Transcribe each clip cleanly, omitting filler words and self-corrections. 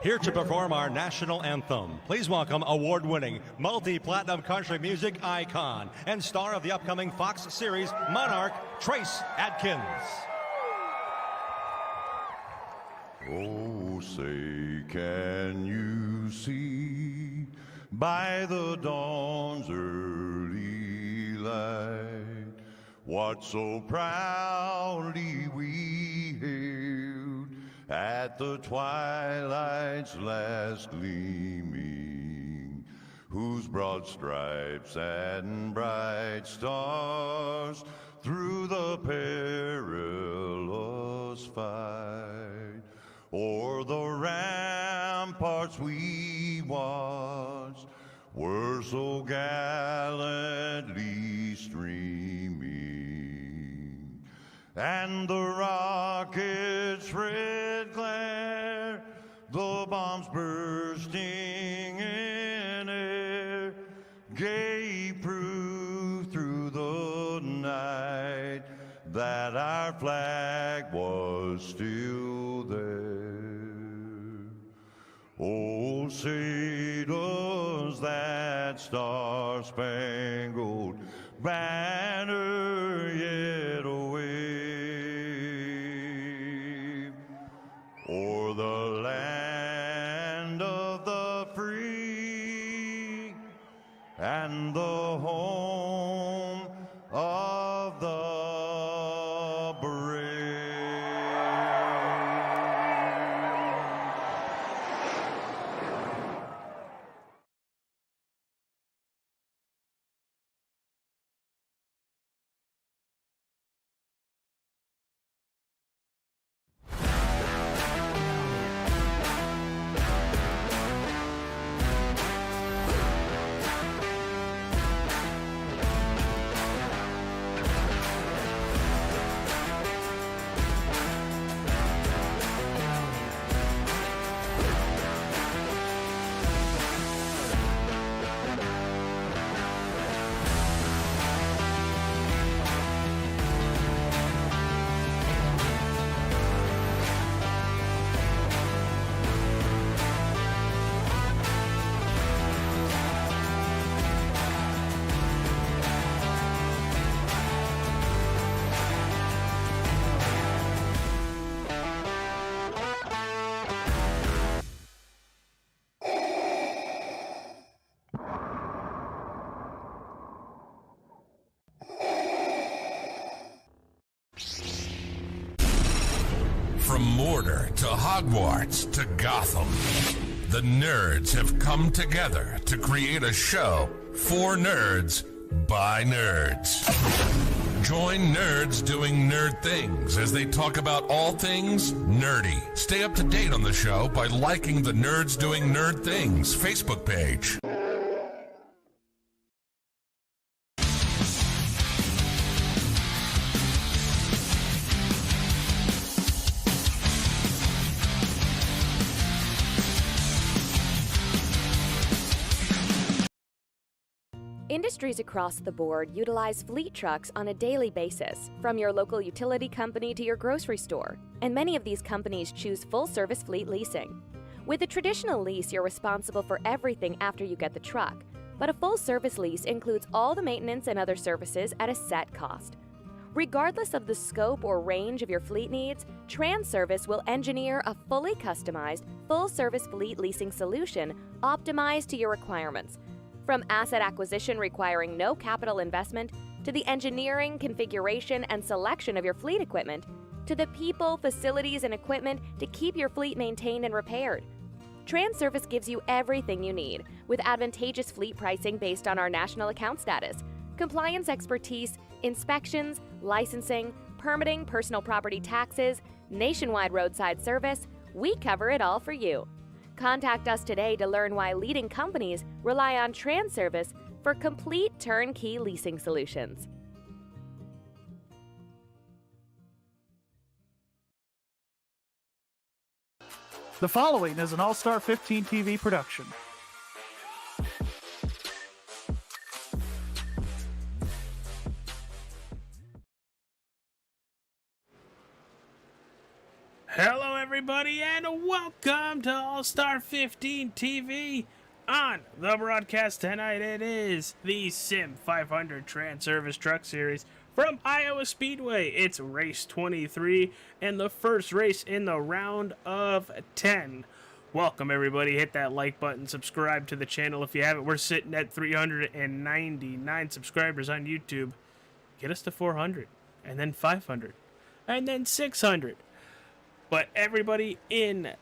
Here to perform our national anthem, please welcome award-winning, multi-platinum country music icon and star of the upcoming Fox series Monarch, Trace Adkins. Oh, say, can you see by the dawn's early light what so proudly we hailed at the twilight's last gleaming, whose broad stripes and bright stars through the perilous fight o'er the ramparts we watched were so gallantly streaming, and the rockets' red glare, the bombs bursting in air, gave proof through the night that our flag was still there. Oh, say does that star-spangled banner yet wave o'er the land of the free and the home of the brave. From Mordor to Hogwarts to Gotham, the nerds have come together to create a show for nerds by nerds. Join nerds doing nerd things as they talk about all things nerdy. Stay up to date on the show by liking the Nerds Doing Nerd Things Facebook page. Industries across the board utilize fleet trucks on a daily basis, from your local utility company to your grocery store, and many of these companies choose full-service fleet leasing. With a traditional lease, you're responsible for everything after you get the truck, but a full-service lease includes all the maintenance and other services at a set cost. Regardless of the scope or range of your fleet needs, TranService will engineer a fully customized, full-service fleet leasing solution optimized to your requirements. From asset acquisition requiring no capital investment, to the engineering, configuration, and selection of your fleet equipment, to the people, facilities, and equipment to keep your fleet maintained and repaired. TranService gives you everything you need, with advantageous fleet pricing based on our national account status, compliance expertise, inspections, licensing, permitting, personal property taxes, nationwide roadside service. We cover it all for you. Contact us today to learn why leading companies rely on TranService for complete turnkey leasing solutions. The following is an All-Star 15 TV production. Hello, everybody, and welcome to All-Star 15 TV. On the broadcast tonight, it is the Sim500 TranService Truck Series from Iowa Speedway. It's race 23 and the first race in the round of 10. Welcome, everybody. Hit that like button, subscribe to the channel if you haven't. We're sitting at 399 subscribers on YouTube. Get us to 400, and then 500, and then 600. But everybody in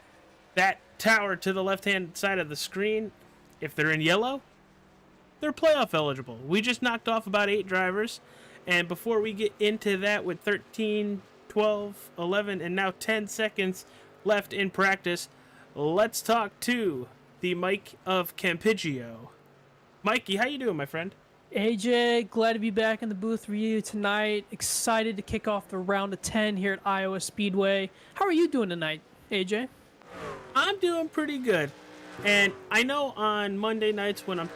that tower to the left-hand side of the screen, if they're in yellow, they're playoff eligible. We just knocked off about 8 drivers. And before we get into that with 13, 12, 11, and now 10 seconds left in practice, let's talk to the Mike of Campeggio. Mikey, how you doing, my friend? AJ, glad to be back in the booth for you tonight. Excited to kick off the round of 10 here at Iowa Speedway. How are you doing tonight, AJ? I'm doing pretty good. And I know on Monday nights when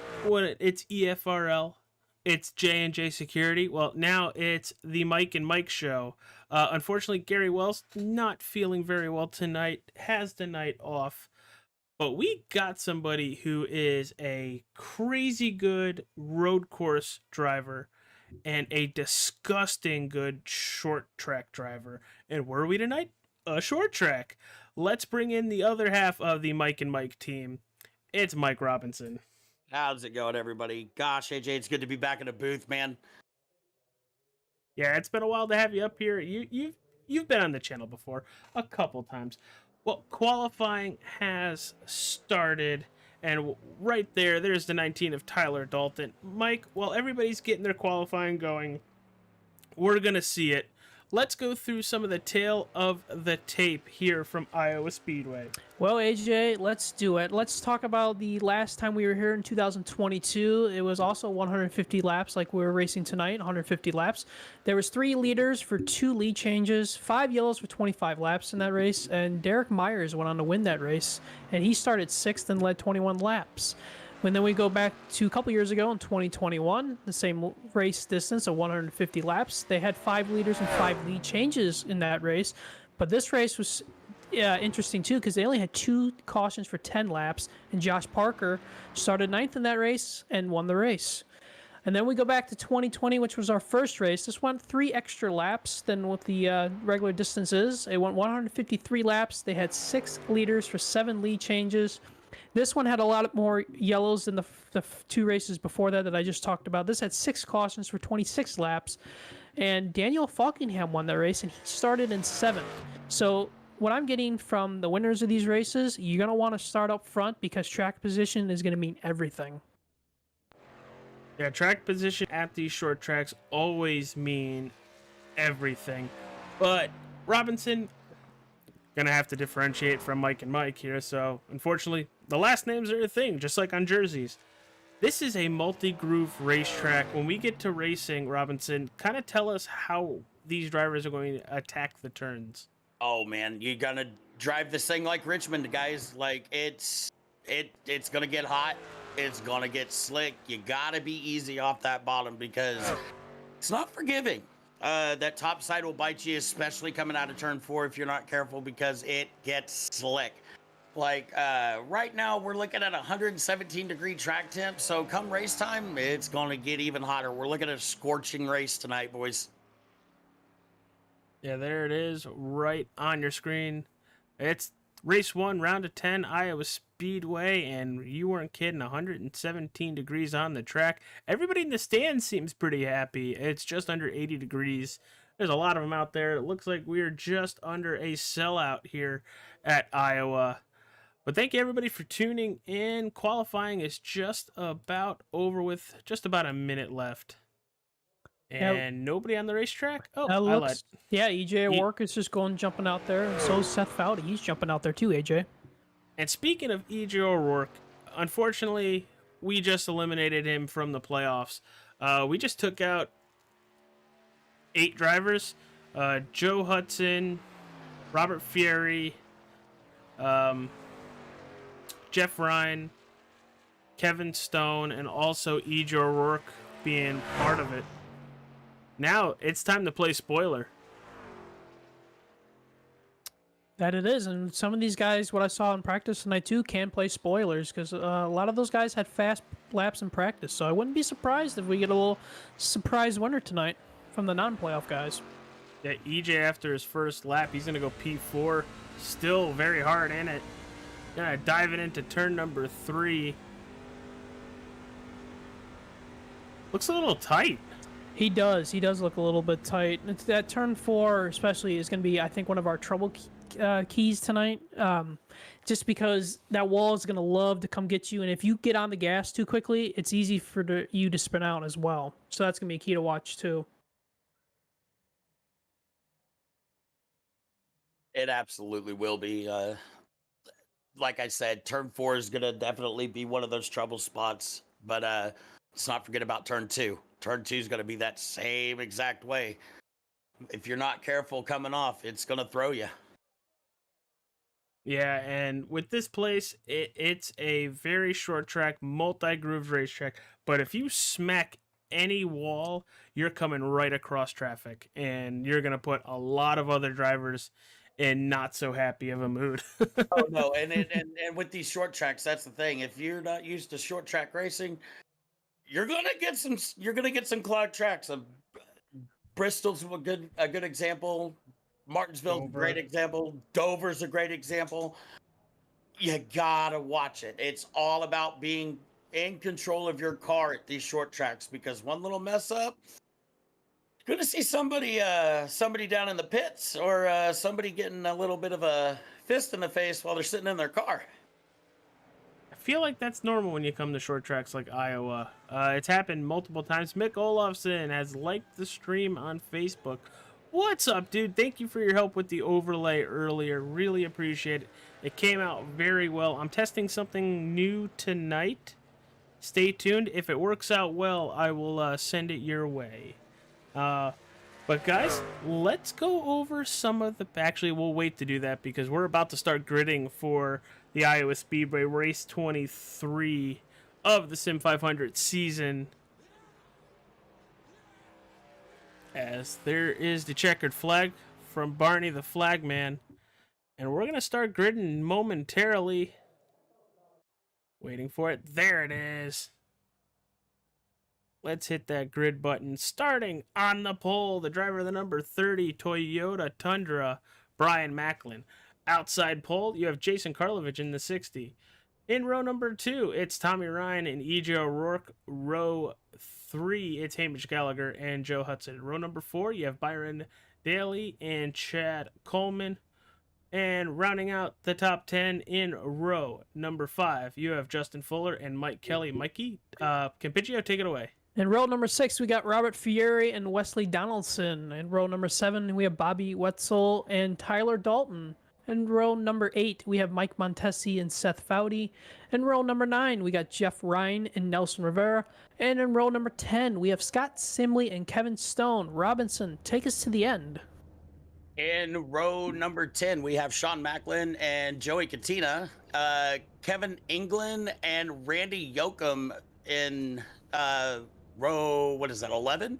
it's EFRL, it's J&J Security. Well, now it's the Mike and Mike show. Unfortunately, Gary Wells not feeling very well tonight, has the night off. But we got somebody who is a crazy good road course driver and a disgusting good short track driver. And where are we tonight? A short track. Let's bring in the other half of the Mike and Mike team. It's Mike Robinson. How's it going, everybody? Gosh, AJ, it's good to be back in the booth, man. Yeah, it's been a while to have you up here. You've been on the channel before a couple times. Well, qualifying has started, and right there's the 19 of Tyler Dalton. Mike, while everybody's getting their qualifying going, we're going to see it. Let's go through some of the tail of the tape here from Iowa Speedway. Well, AJ, let's do it. Let's talk about the last time we were here in 2022. It was also 150 laps like we were racing tonight, 150 laps. There was 3 leaders for 2 lead changes, 5 yellows for 25 laps in that race, and Derek Myers went on to win that race, and he started 6th and led 21 laps. When then we go back to a couple years ago in 2021, the same race distance of 150 laps, they had 5 leaders and 5 lead changes in that race. But this race was interesting too because they only had 2 cautions for 10 laps, and Josh Parker started 9th in that race and won the race. And then we go back to 2020, which was our first race. This went 3 extra laps than what the regular distance is. It went 153 laps. They had 6 leaders for 7 lead changes. This one had a lot more yellows than the 2 races before that I just talked about. This had 6 cautions for 26 laps, and Daniel Falkingham won that race, and he started in 7th. So what I'm getting from the winners of these races, you're going to want to start up front because track position is going to mean everything. Yeah, track position at these short tracks always mean everything. But Robinson, gonna have to differentiate from Mike and Mike here, so unfortunately the last names are a thing, just like on jerseys. This is a multi-groove racetrack. When we get to racing, Robinson, kind of tell us how these drivers are going to attack the turns. Oh man, you're gonna drive this thing like Richmond, guys. Like it's gonna get hot, it's gonna get slick. You gotta be easy off that bottom because it's not forgiving. That top side will bite you, especially coming out of turn 4 if you're not careful, because it gets slick. Like right now we're looking at 117 degree track temp, so come race time it's gonna get even hotter. We're looking at a scorching race tonight, boys. Yeah, there it is right on your screen. It's race 1, round of 10, Iowa Speedway, and you weren't kidding, 117 degrees on the track. Everybody in the stands seems pretty happy. It's just under 80 degrees. There's a lot of them out there. It looks like we're just under a sellout here at Iowa. But thank you, everybody, for tuning in. Qualifying is just about over with, just about a minute left. And nobody on the racetrack? Oh, I lied. Yeah, EJ O'Rourke is just jumping out there, and so is Seth Foudy. He's jumping out there too, AJ. And speaking of EJ O'Rourke, unfortunately, we just eliminated him from the playoffs. We just took out 8 drivers. Joe Hudson, Robert Fieri, Jeff Ryan, Kevin Stone, and also EJ O'Rourke being part of it. Now it's time to play spoiler. That it is, and some of these guys, what I saw in practice tonight too, can play spoilers because a lot of those guys had fast laps in practice. So I wouldn't be surprised if we get a little surprise winner tonight from the non-playoff guys. Yeah, EJ after his first lap, he's gonna go P4, still very hard in it. Gonna dive it into turn number 3. Looks a little tight. He does look a little bit tight. It's that turn 4 especially is going to be, I think, one of our trouble keys tonight. Just because that wall is going to love to come get you, and if you get on the gas too quickly, it's easy for you to spin out as well. So that's going to be a key to watch too. It absolutely will be. Like I said, turn 4 is going to definitely be one of those trouble spots. But let's not forget about turn 2. Turn 2 is going to be that same exact way. If you're not careful coming off, it's going to throw you. Yeah, and with this place, it's a very short track, multi-groove racetrack. But if you smack any wall, you're coming right across traffic, and you're going to put a lot of other drivers in not so happy of a mood. Oh no, and with these short tracks, that's the thing. If you're not used to short track racing, you're gonna get some clogged tracks. Bristol's a good example. Martinsville's a great example. Dover's a great example. You gotta watch it. It's all about being in control of your car at these short tracks, because one little mess up, you're gonna see somebody down in the pits, or somebody getting a little bit of a fist in the face while they're sitting in their car. I feel like that's normal when you come to short tracks like Iowa. It's happened multiple times. Mick Olofsson has liked the stream on Facebook. What's up, dude? Thank you for your help with the overlay earlier. Really appreciate it. It came out very well. I'm testing something new tonight. Stay tuned. If it works out well, I will send it your way. But guys, let's go over some of the... Actually, we'll wait to do that because we're about to start gridding for the Iowa Speedway Race 23 of the Sim500 season. As there is the checkered flag from Barney the Flagman. And we're going to start gridding momentarily. Waiting for it. There it is. Let's hit that grid button. Starting on the pole, the driver of the number 30 Toyota Tundra, Brian Macklin. Outside pole, you have Jason Karlovich in the 60. In row number 2, it's Tommy Ryan and E.J. O'Rourke. Row 3, it's Hamish Gallagher and Joe Hudson. Row number 4, you have Byron Daly and Chad Coleman. And rounding out the top 10 in row number 5, you have Justin Fuller and Mike Kelly. Mikey, Campigio, take it away. In row number 6, we got Robert Fieri and Wesley Donaldson. In row number 7, we have Bobby Wetzel and Tyler Dalton. In row number 8, we have Mike Montesi and Seth Foudy. In row number 9, we got Jeff Ryan and Nelson Rivera. And in row number 10, we have Scott Simley and Kevin Stone. Robinson, take us to the end. In row number 10, we have Sean Macklin and Joey Katina, Kevin England and Randy Yoakum in row, 11?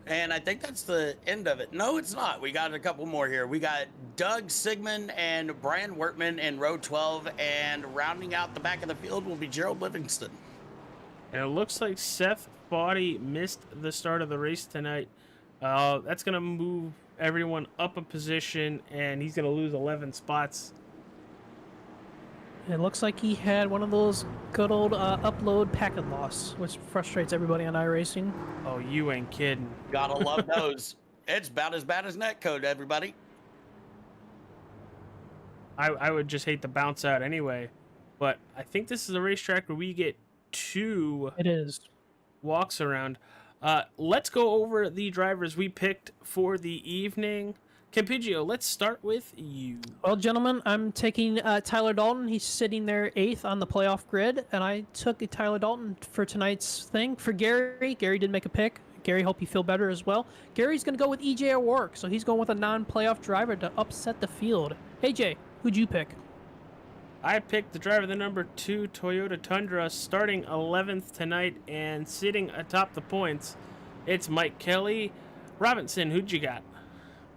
And I think that's the end of it. No, it's not. We got a couple more here. We got Doug Sigmund and Brian Wertman in row 12, and rounding out the back of the field will be Gerald Livingston. And it looks like Seth Foudy missed the start of the race tonight. That's going to move everyone up a position, and he's going to lose 11 spots. It looks like he had one of those good old upload packet loss, which frustrates everybody on iRacing. Oh, you ain't kidding. Gotta love those. It's about as bad as netcode, everybody. I would just hate to bounce out anyway. But I think this is a racetrack where we get 2 It is. walks around. Let's go over the drivers we picked for the evening. Campigio, let's start with you. Well, gentlemen, I'm taking Tyler Dalton. He's sitting there 8th on the playoff grid, and I took Tyler Dalton for tonight's thing. For Gary did make a pick. Gary, hope you feel better as well. Gary's going to go with E.J. O'Rourke, so he's going with a non-playoff driver to upset the field. AJ, who'd you pick? I picked the driver, the number 2 Toyota Tundra, starting 11th tonight and sitting atop the points. It's Mike Kelly. Robinson, who'd you got?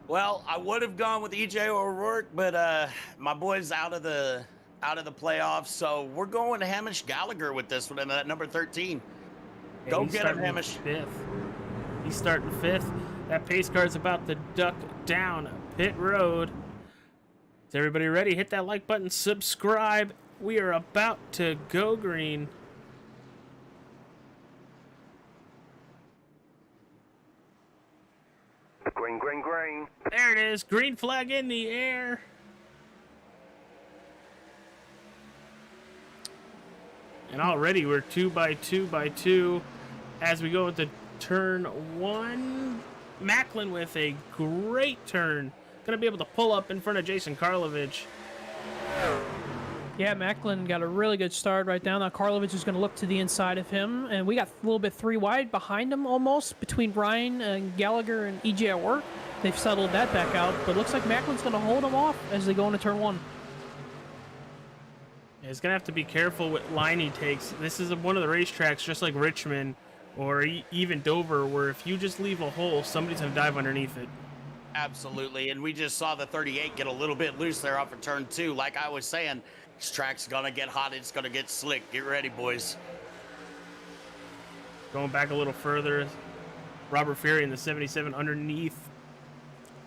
Well, I would have gone with EJ O'Rourke, but my boy's out of the playoffs, so we're going to Hamish Gallagher with this one at number 13. Go He's get him, starting Hamish. Fifth. He's starting fifth. That pace car's about to duck down pit road. Is everybody ready? Hit that like button, subscribe. We are about to go green. Green, green, green. There it is. Green flag in the air. And already we're 2 by 2 by 2 as we go into turn 1. Macklin with a great turn. Going to be able to pull up in front of Jason Karlovich. Yeah, Macklin got a really good start right down. Now Karlovich is going to look to the inside of him, and we got a little bit 3 wide behind him almost between Ryan and Gallagher and EJ at work. They've settled that back out, but looks like Macklin's going to hold him off as they go into turn 1. Yeah, he's going to have to be careful what line he takes. This is one of the racetracks, just like Richmond or even Dover, where if you just leave a hole, somebody's going to dive underneath it. Absolutely, and we just saw the 38 get a little bit loose there off of turn 2. Like I was saying, this track's gonna get hot. It's gonna get slick. Get ready, boys. Going back a little further, Robert Ferry in the 77 underneath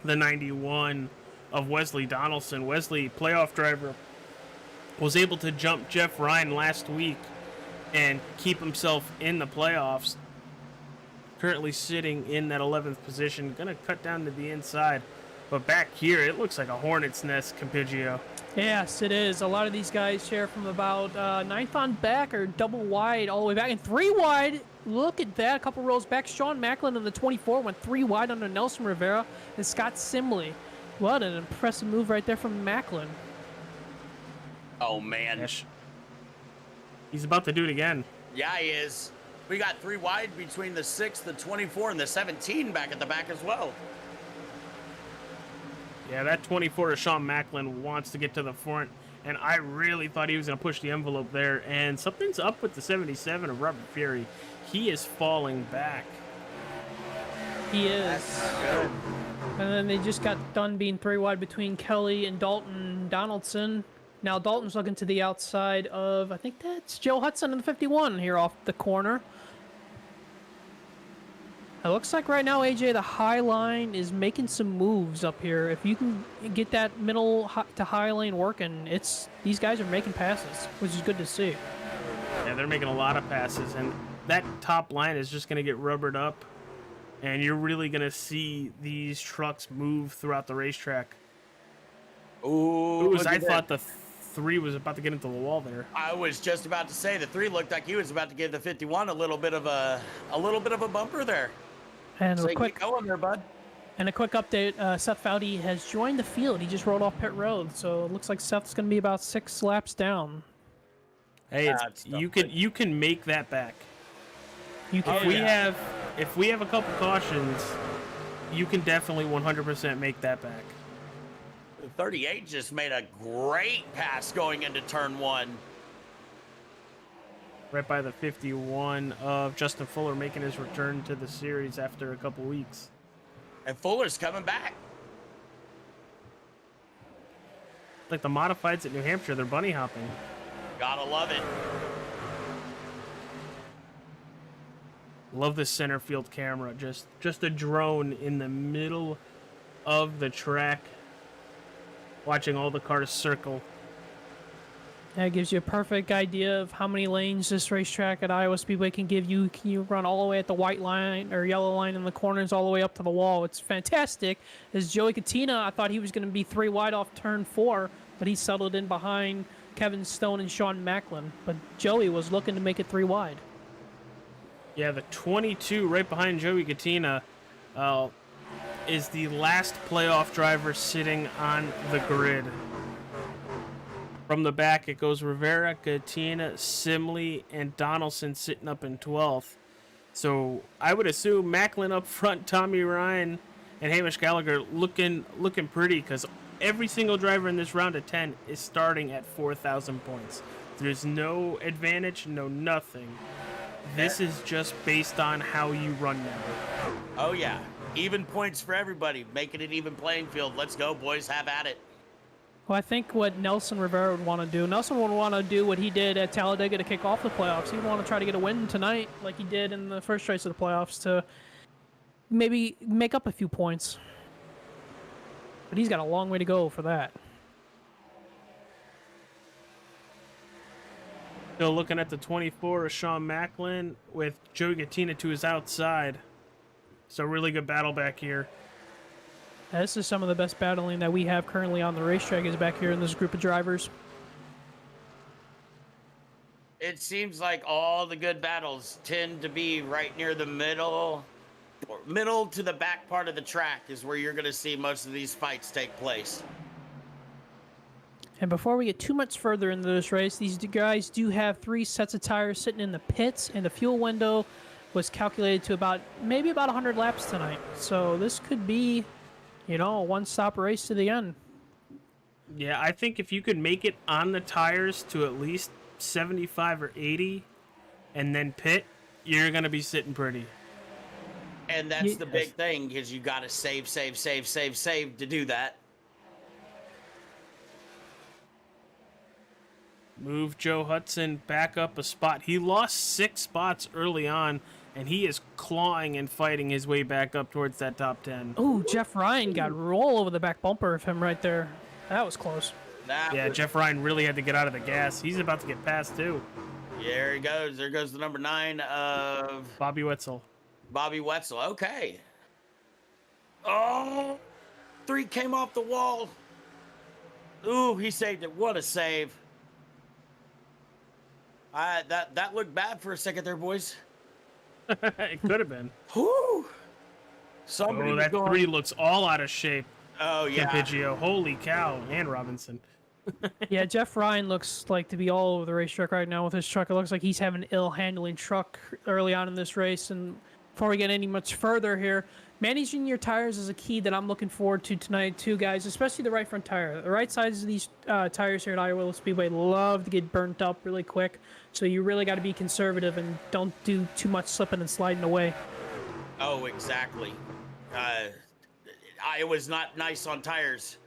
the 91 of Wesley Donaldson. Wesley, playoff driver, was able to jump Jeff Ryan last week and keep himself in the playoffs. Currently sitting in that 11th position. Gonna cut down to the inside. But back here, it looks like a hornet's nest, Campigio. Yes, it is. A lot of these guys share from about 9th on back or double wide all the way back. And 3 wide, look at that. A couple rows back. Sean Macklin in the 24 went 3 wide under Nelson Rivera and Scott Simley. What an impressive move right there from Macklin. Oh, man. He's about to do it again. Yeah, he is. We got 3 wide between the 6, the 24, and the 17 back at the back as well. Yeah, that 24 of Sean Macklin wants to get to the front, and I really thought he was going to push the envelope there, and something's up with the 77 of Robert Fury. He is falling back. He is. And then they just got done being 3 wide between Kelly and Dalton Donaldson. Now Dalton's looking to the outside of, I think that's Joe Hudson in the 51 here off the corner. It looks like right now, AJ, the high line is making some moves up here. If you can get that middle to high lane working, these guys are making passes, which is good to see. Yeah, they're making a lot of passes, and that top line is just going to get rubbered up, and you're really going to see these trucks move throughout the racetrack. Ooh, I thought the 3 was about to get into the wall there. I was just about to say the 3 looked like he was about to give the 51 a little bit of a bumper there. And So a quick keep going there, bud. And a quick update, Seth Foudy has joined the field. He just rolled off pit road, so it looks like Seth's going to be about 6 laps down. Hey, you can make that back. You can. If we have a couple cautions, you can definitely 100% make that back. The 38 just made a great pass going into turn 1. Right by the 51 of Justin Fuller making his return to the series after a couple weeks. And Fuller's coming back. Like the modifieds at New Hampshire, they're bunny hopping. Gotta love it. Love this center field camera. Just a drone in the middle of the track, watching all the cars circle. That gives you a perfect idea of how many lanes this racetrack at Iowa Speedway can give you. Can you run all the way at the white line or yellow line in the corners all the way up to the wall? It's fantastic. As Joey Katina, I thought he was going to be 3 wide off turn 4, but he settled in behind Kevin Stone and Sean Macklin. But Joey was looking to make it 3 wide. Yeah, the 22 right behind Joey Katina is the last playoff driver sitting on the grid. From the back, it goes Rivera, Katina, Simley, and Donaldson sitting up in 12th. So I would assume Macklin up front, Tommy Ryan, and Hamish Gallagher looking pretty, because every single driver in this round of 10 is starting at 4,000 points. There's no advantage, no nothing. This is just based on how you run now. Oh, yeah. Even points for everybody, making it even playing field. Let's go, boys. Have at it. Well, I think what Nelson Rivera would want to do, Nelson would want to do what he did at Talladega to kick off the playoffs. He'd want to try to get a win tonight, like he did in the first race of the playoffs, to maybe make up a few points. But he's got a long way to go for that. Still looking at the 24 of Sean Macklin with Joey Gattina to his outside. So really good battle back here. This is some of the best battling that we have currently on the racetrack is back here in this group of drivers. It seems like all the good battles tend to be right near the middle to the back part of the track is where you're going to see most of these fights take place. And before we get too much further into this race, these guys do have 3 sets of tires sitting in the pits, and the fuel window was calculated to maybe about 100 laps tonight. So this could be, a one-stop race to the end. Yeah, I think if you could make it on the tires to at least 75 or 80 and then pit, you're going to be sitting pretty. And that's the big thing, because you got to save to do that. Move Joe Hudson back up a spot. He lost 6 spots early on, and he is clawing and fighting his way back up towards that top 10. Oh, Jeff Ryan got roll over the back bumper of him right there. That was close. Jeff Ryan really had to get out of the gas. He's about to get past, too. There he goes. There goes the number 9 of... Bobby Wetzel. Bobby Wetzel. Okay. Oh! 3 came off the wall. Ooh, he saved it. What a save. That looked bad for a second there, boys. It could have been. Whew. That 3 looks all out of shape. Oh, yeah. Campigio. Holy cow. And Robinson. Yeah, Jeff Ryan looks like to be all over the racetrack right now with his truck. It looks like he's having an ill-handling truck early on in this race. And before we get any much further here, managing your tires is a key that I'm looking forward to tonight too, guys, especially the right front tire. The right sides of these tires here at Iowa Speedway love to get burnt up really quick. So you really got to be conservative and don't do too much slipping and sliding away. Oh, exactly. Iowa's not nice on tires,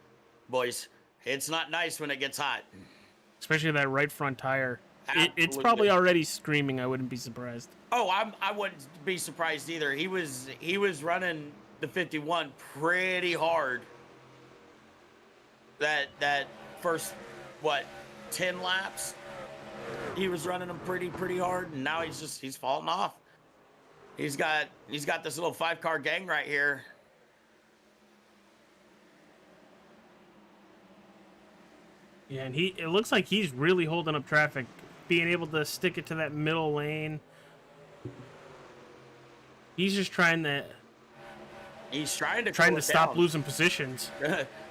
boys. It's not nice when it gets hot. Especially that right front tire. It's probably already screaming. I wouldn't be surprised. Oh, I wouldn't be surprised either. He was running the 51 pretty hard. That first 10 laps, he was running them pretty hard, and now he's falling off. He's got this little 5-car gang right here. Yeah, and it looks like he's really holding up traffic, being able to stick it to that middle lane. He's just trying to stop losing positions.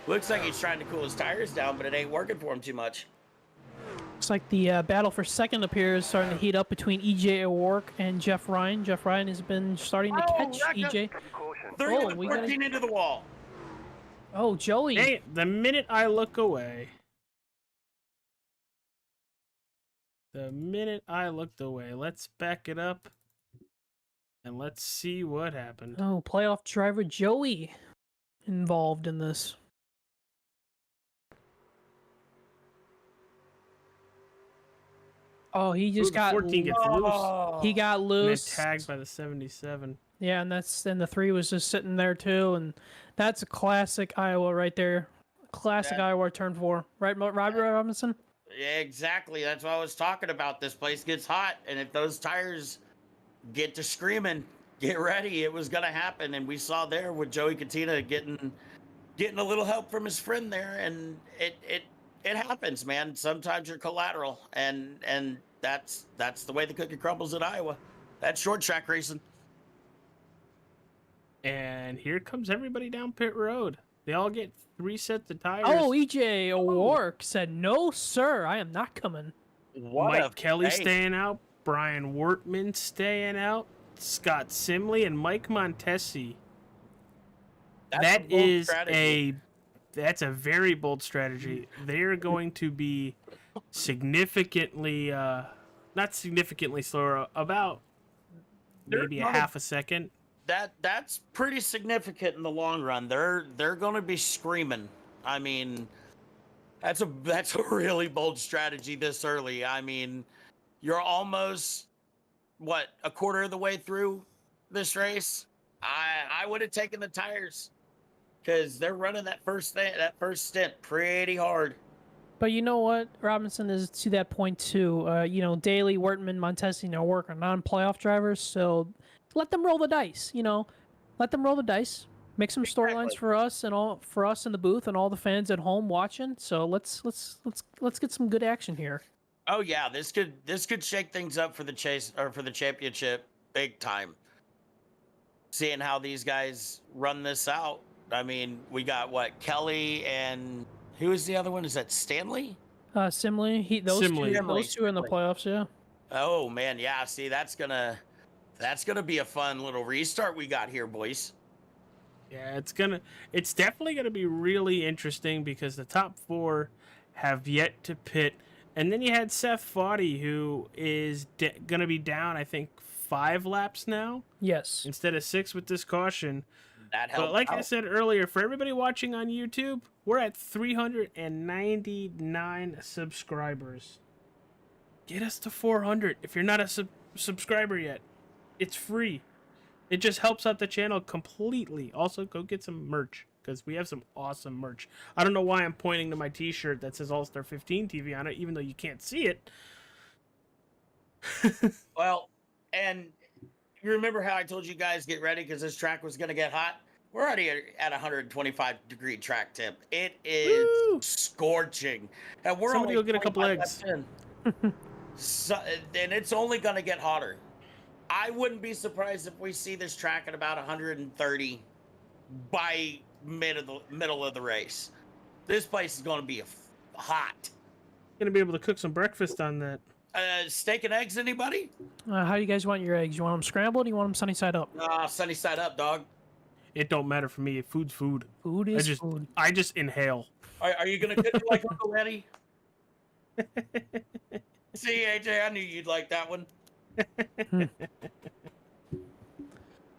Looks like he's trying to cool his tires down, but it ain't working for him too much. Looks like the battle for second up here is starting to heat up between EJ O'Rourke and Jeff Ryan. Jeff Ryan has been starting to catch EJ. 14 into the wall. Oh, Joey. Hey, the minute I look away. Let's back it up. And let's see what happened. Oh, playoff driver Joey involved in this. Oh, he just got 14 gets loose. He got loose. And tagged by the 77. Yeah, and the 3 was just sitting there too, and that's a classic Iowa right there. Classic Iowa turn 4, right, Robbie Robinson? Yeah, exactly. That's what I was talking about. This place gets hot, and if those tires get to screaming, get ready. It was gonna happen, and we saw there with Joey Gattina getting a little help from his friend there, and it happens, man. Sometimes you're collateral, and that's the way the cookie crumbles at Iowa. That's short track racing. And here comes everybody down pit road. They all get 3 sets of tires. Oh, EJ O'Rourke said, "No, sir, I am not coming." Mike Kelly staying out. Brian Wortman staying out. Scott Simley and Mike Montesi. That's a very bold strategy. They're going to be significantly, not significantly slower, about maybe a half a second. that's pretty significant in the long run. They're going to be screaming. I mean, that's a really bold strategy this early. I mean, you're almost what, a quarter of the way through this race. I would have taken the tires because they're running that first stint pretty hard. But you know what, Robinson, is to that point too. Daly, Wertman, Montesi are working non-playoff drivers, so let them roll the dice. Let them roll the dice. Make some storylines for us in the booth and all the fans at home watching. So let's get some good action here. Oh yeah, this could shake things up for the chase or for the championship big time. Seeing how these guys run this out. I mean, we got what, Kelly and who is the other one? Is that Stanley? Simley. Those two are in the playoffs. Yeah. Oh man, yeah. See, that's gonna be a fun little restart we got here, boys. Yeah, it's definitely gonna be really interesting because the top 4 have yet to pit, and then you had Seth Foddy, who is gonna be down, I think, 5 laps now. Yes. Instead of 6 with this caution. That helped. But like I said earlier, for everybody watching on YouTube, we're at 399 subscribers. Get us to 400 if you're not a subscriber yet. It's free. It just helps out the channel completely. Also, go get some merch because we have some awesome merch. I don't know why I'm pointing to my t-shirt that says All-Star 15 TV on it, even though you can't see it. Well, and you remember how I told you guys get ready because this track was going to get hot? We're already at 125-degree track temp. It is scorching. And we're Somebody only go get a couple eggs. So, and it's only going to get hotter. I wouldn't be surprised if we see this track at about 130 by middle of the race. This place is going to be hot. Gonna be able to cook some breakfast on that. Steak and eggs, anybody? How do you guys want your eggs? You want them scrambled or you want them sunny side up? Sunny side up, dog. It don't matter for me. Food's food. Food is food. I just inhale. Are you going to cook it like Uncle Eddie? See, AJ, I knew you'd like that one.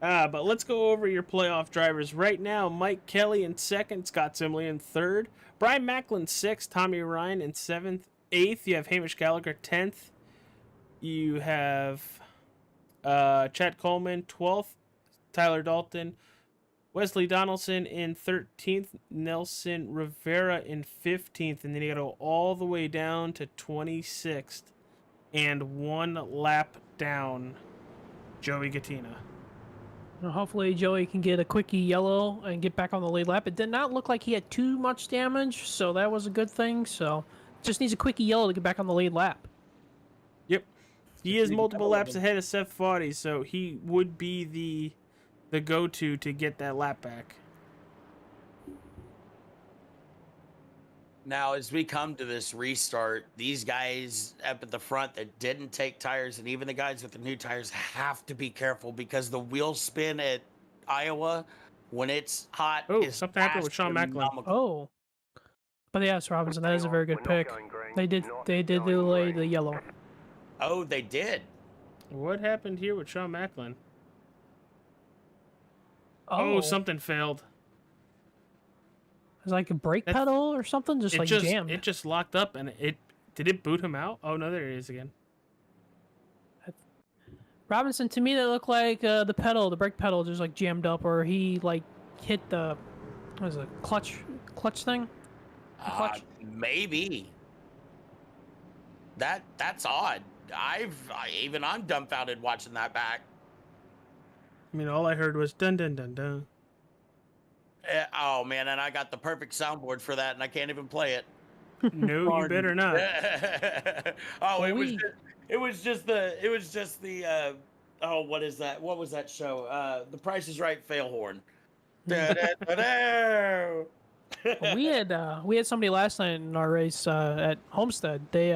But let's go over your playoff drivers. Right now, Mike Kelly in 2nd, Scott Simley in 3rd, Brian Macklin 6th, Tommy Ryan in 7th, 8th. You have Hamish Gallagher 10th. You have Chad Coleman 12th, Tyler Dalton, Wesley Donaldson in 13th, Nelson Rivera in 15th, and then you got to go all the way down to 26th, and 1 lap down, Joey Gattina. Hopefully Joey can get a quickie yellow and get back on the lead lap. It did not look like he had too much damage, so that was a good thing. So just needs a quickie yellow to get back on the lead lap. Yep. He is multiple laps ahead of Seth Foddy, so he would be the go-to to get that lap back. Now, as we come to this restart, these guys up at the front that didn't take tires, and even the guys with the new tires, have to be careful because the wheel spin at Iowa, when it's hot, is something happened with Sean Macklin. Oh. But yes, Robinson, that is a very good pick. They did delay the yellow. Oh, they did. What happened here with Sean Macklin? Oh, something failed. It was like a brake pedal or something, just jammed. It just locked up, and did it boot him out? Oh no, there he is again. Robinson, to me, that looked like the brake pedal, just like jammed up, or he like hit the clutch thing. Maybe. That's odd. I'm dumbfounded watching that back. I mean, all I heard was dun dun dun dun. Oh man, and I got the perfect soundboard for that, and I can't even play it. No, you better not. It was just the what is that? What was that show? The Price is Right fail horn. we had somebody last night in our race at Homestead. They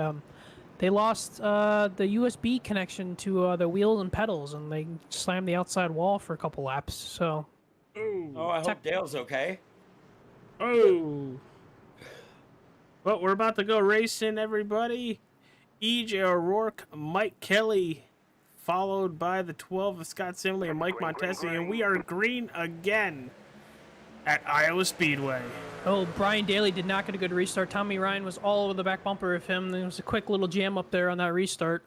lost the USB connection to the wheels and pedals, and they slammed the outside wall for a couple laps. So. Oh, I hope Dale's okay. Oh. Well, we're about to go racing, everybody. EJ O'Rourke, Mike Kelly, followed by the 12 of Scott Simley and Mike Montesi, and we are green again at Iowa Speedway. Oh, Brian Daly did not get a good restart. Tommy Ryan was all over the back bumper of him. There was a quick little jam up there on that restart.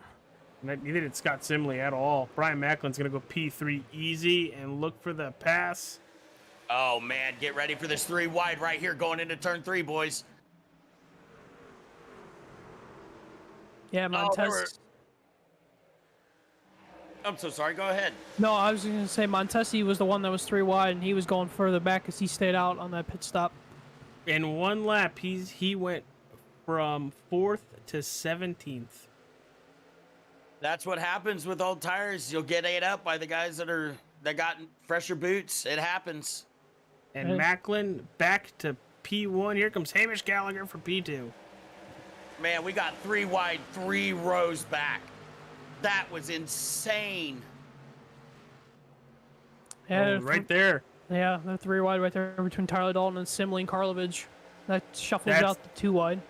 Neither did Scott Simley at all. Brian Macklin's going to go P3 easy and look for the pass. Oh, man, get ready for this 3 wide right here going into turn 3, boys. Yeah, Montesi. I'm so sorry. Go ahead. No, I was going to say Montesi was the one that was 3 wide, and he was going further back because he stayed out on that pit stop. In one lap, he went from 4th to 17th. That's what happens with old tires. You'll get ate up by the guys that got fresher boots. It happens. And Macklin back to P1. Here comes Hamish Gallagher for P2. Man, we got 3 wide, 3 rows back. That was insane. Yeah, right there. Yeah, the 3 wide right there between Tyler Dalton and Simley and Karlovich. That shuffles out the 2 wide.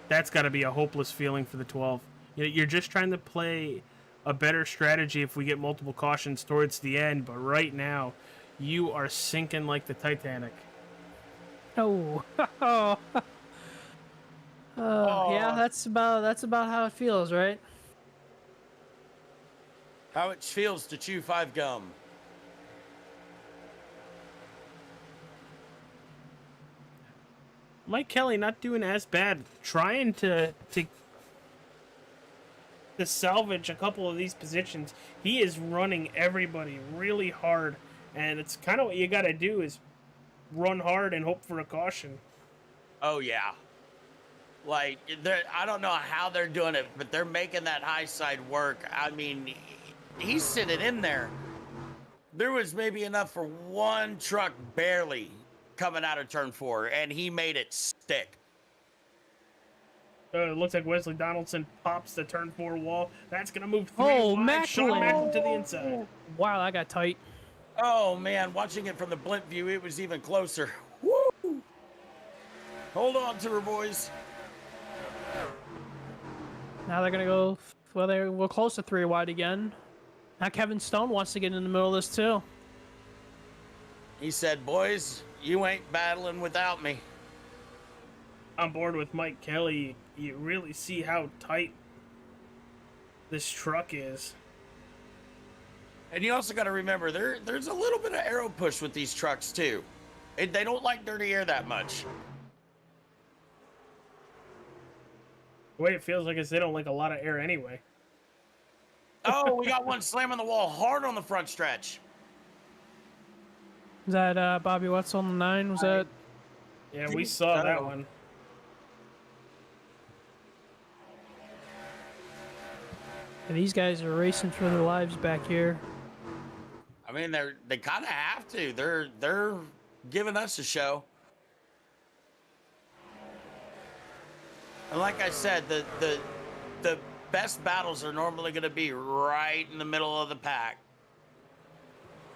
That's got to be a hopeless feeling for the 12. You're just trying to play a better strategy if we get multiple cautions towards the end, but right now, you are sinking like the Titanic. Oh. Yeah, that's about how it feels, right? How it feels to chew 5 gum. Mike Kelly not doing as bad, trying to salvage a couple of these positions. He is running everybody really hard, and it's kind of what you got to do is run hard and hope for a caution. Oh, yeah. Like, I don't know how they're doing it, but they're making that high side work. I mean, he's sitting in there. There was maybe enough for 1 truck barely coming out of turn 4, and he made it stick. It looks like Wesley Donaldson pops the turn 4 wall. That's going to move 3 wide. Sean Macklin. Macklin to the inside. Wow, that got tight. Oh, man, watching it from the blimp view, it was even closer. Woo! Hold on to her, boys. Now they're going to go, well, we're close to 3 wide again. Now Kevin Stone wants to get in the middle of this, too. He said, boys, you ain't battling without me. On board with Mike Kelly, you really see how tight this truck is. And you also got to remember, there's a little bit of aero push with these trucks, too. They don't like dirty air that much. The way it feels like is they don't like a lot of air anyway. Oh, we got one slamming the wall hard on the front stretch. Is that Bobby Wetzel on the 9? Was that? Yeah, we saw that one. And these guys are racing for their lives back here. I mean, they kind of have to. They're giving us a show. And like I said, the best battles are normally going to be right in the middle of the pack.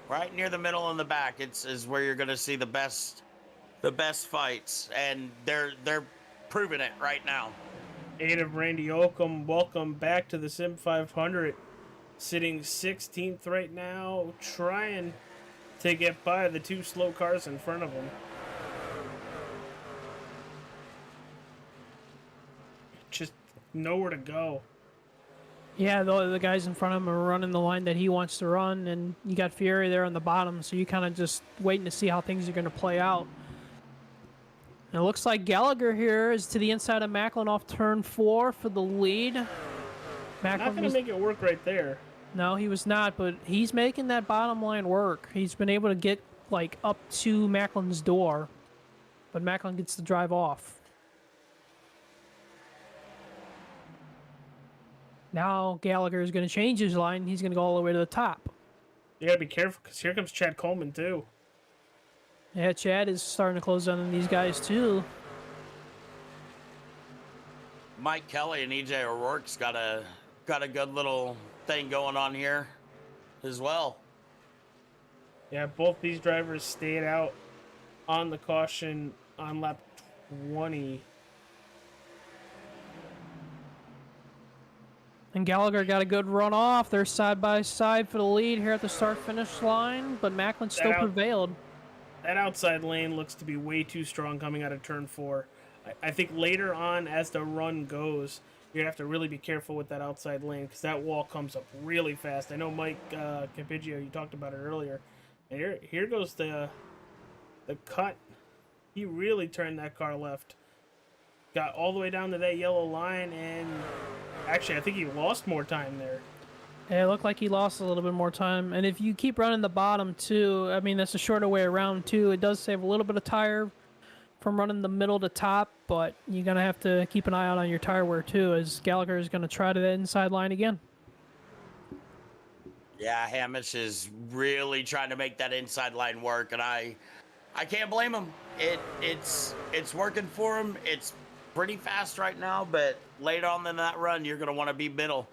Right near the middle and the back is where you're going to see the best fights, and they're proving it right now. 8 of Randy Oakham, welcome back to the Sim500. Sitting 16th right now, trying to get by the 2 slow cars in front of him. Just nowhere to go. Yeah, the guys in front of him are running the line that he wants to run, and you got Fieri there on the bottom, so you kind of just waiting to see how things are going to play out. And it looks like Gallagher here is to the inside of Macklin off turn 4 for the lead. Not going to make it work right there. No, he was not, but he's making that bottom line work. He's been able to get like up to Macklin's door, but Macklin gets to drive off. Now Gallagher is going to change his line. He's going to go all the way to the top. You got to be careful because here comes Chad Coleman too. Yeah, Chad is starting to close down on these guys too. Mike Kelly and EJ O'Rourke's got a good little thing going on here as well. Yeah, both these drivers stayed out on the caution on lap 20. And Gallagher got a good run off. They're side by side for the lead here at the start-finish line, but Macklin still prevailed. That outside lane looks to be way too strong coming out of turn 4. I think later on as the run goes, you have to really be careful with that outside lane because that wall comes up really fast. I know Mike Campigio, you talked about it earlier. And here goes the cut. He really turned that car left. Got all the way down to that yellow line, and actually I think he lost more time there. Yeah, it looked like he lost a little bit more time. And if you keep running the bottom, too, I mean, that's a shorter way around, too. It does save a little bit of tire from running the middle to top, but you're going to have to keep an eye out on your tire wear, too, as Gallagher is going to try to the inside line again. Yeah, Hamish is really trying to make that inside line work, and I can't blame him. It's working for him. It's pretty fast right now, but later on in that run, you're going to want to be middle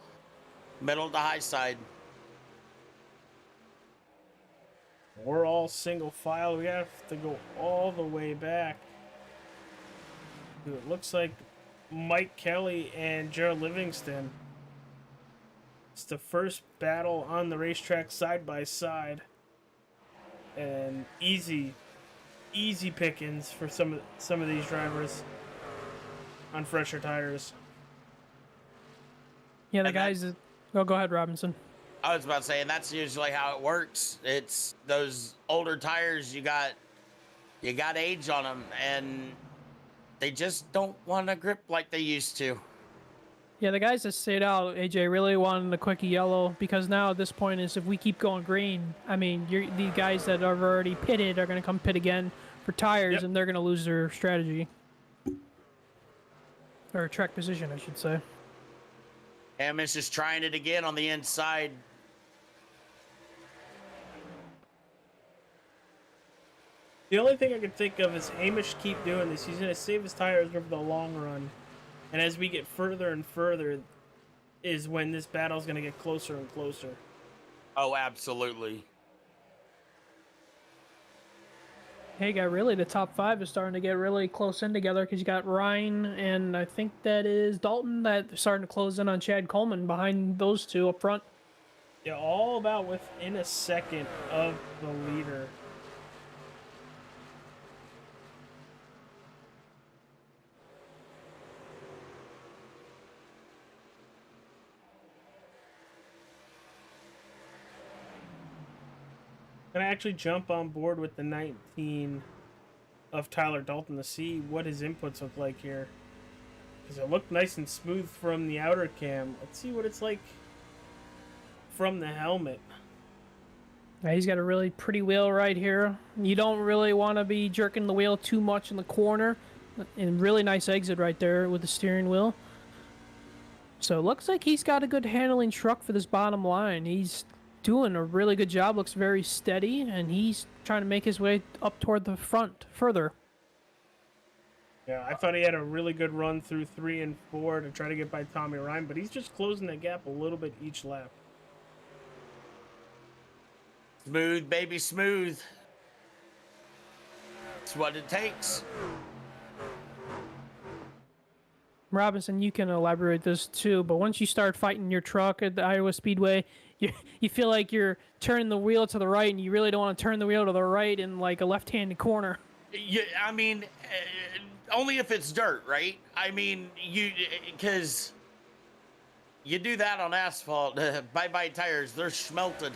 to high side. We're all single file. We have to go all the way back. It looks like Mike Kelly and Gerald Livingston. It's the first battle on the racetrack side by side. And easy pickings for some of these drivers on fresher tires. Yeah, the guys... Oh, go ahead, Robinson. I was about to say, and that's usually how it works. It's those older tires, you got age on them, and they just don't want to grip like they used to. Yeah, the guys that stayed out, AJ, really wanted the quickie yellow, because now at this point is if we keep going green, I mean, the guys that have already pitted are going to come pit again for tires, and they're going to lose their strategy. Or track position, I should say. Hamish is trying it again on the inside. The only thing I can think of is Hamish keep doing this. He's going to save his tires over the long run. And as we get further and further is when this battle is going to get closer and closer. Oh, absolutely. Hey, really, the top 5 is starting to get really close in together because you got Ryan and I think that is Dalton that starting to close in on Chad Coleman behind those two up front. Yeah, all about within a second of the leader. Gonna actually jump on board with the 19 of Tyler Dalton to see what his inputs look like here, because it looked nice and smooth from the outer cam. Let's see what it's like from the helmet. Yeah, he's got a really pretty wheel right here. You don't really want to be jerking the wheel too much in the corner, and really nice exit right there with the steering wheel. So it looks like he's got a good handling truck for this bottom line. He's doing a really good job, looks very steady, and he's trying to make his way up toward the front further. Yeah, I thought he had a really good run through 3 and 4 to try to get by Tommy Ryan, but he's just closing the gap a little bit each lap. Smooth, baby, smooth. It's what it takes. Robinson, you can elaborate this too, but once you start fighting your truck at the Iowa Speedway, you feel like you're turning the wheel to the right, and you really don't want to turn the wheel to the right in like a left-handed corner. Yeah, I mean, only if it's dirt, right? I mean, because you do that on asphalt. Bye-bye tires, they're schmelted.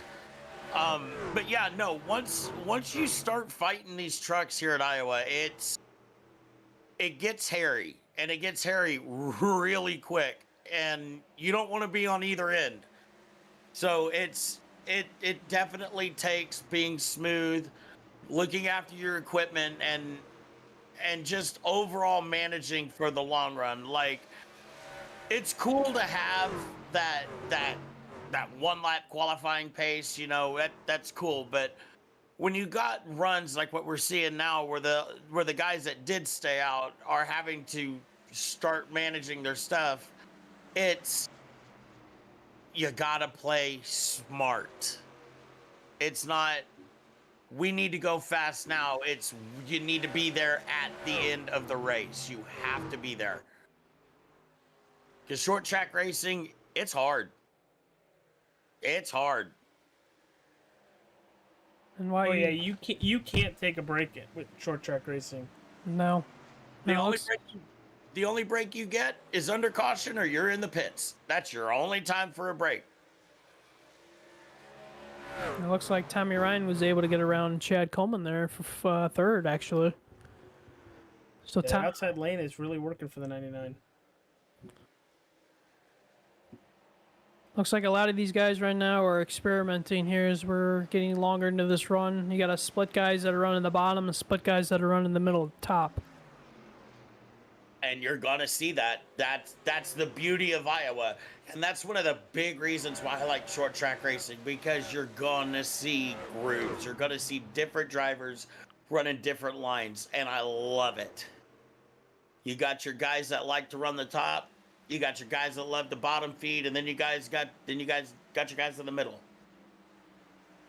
But yeah, no. Once you start fighting these trucks here at Iowa, it gets hairy, and it gets hairy really quick, and you don't want to be on either end. So it definitely takes being smooth, looking after your equipment, and just overall managing for the long run. Like, it's cool to have that 1 lap qualifying pace, you know, that's cool. But when you got runs like what we're seeing now, where the guys that did stay out are having to start managing their stuff, you gotta play smart. It's not, we need to go fast now. It's, you need to be there at the end of the race. You have to be there. Because short track racing, It's hard. It's hard. And why? Oh yeah, you can't take a break with short track racing. No. The No, only it's- break the only break you get is under caution or you're in the pits. That's your only time for a break. It looks like Tommy Ryan was able to get around Chad Coleman there for third, actually. So The outside lane is really working for the 99. Looks like a lot of these guys right now are experimenting here as we're getting longer into this run. You got to split guys that are running the bottom and split guys that are running the middle top. And you're gonna see that. That's the beauty of Iowa. And that's one of the big reasons why I like short track racing, because you're gonna see grooves. You're gonna see different drivers running different lines, and I love it. You got your guys that like to run the top, you got your guys that love the bottom feed, and then you guys got your guys in the middle.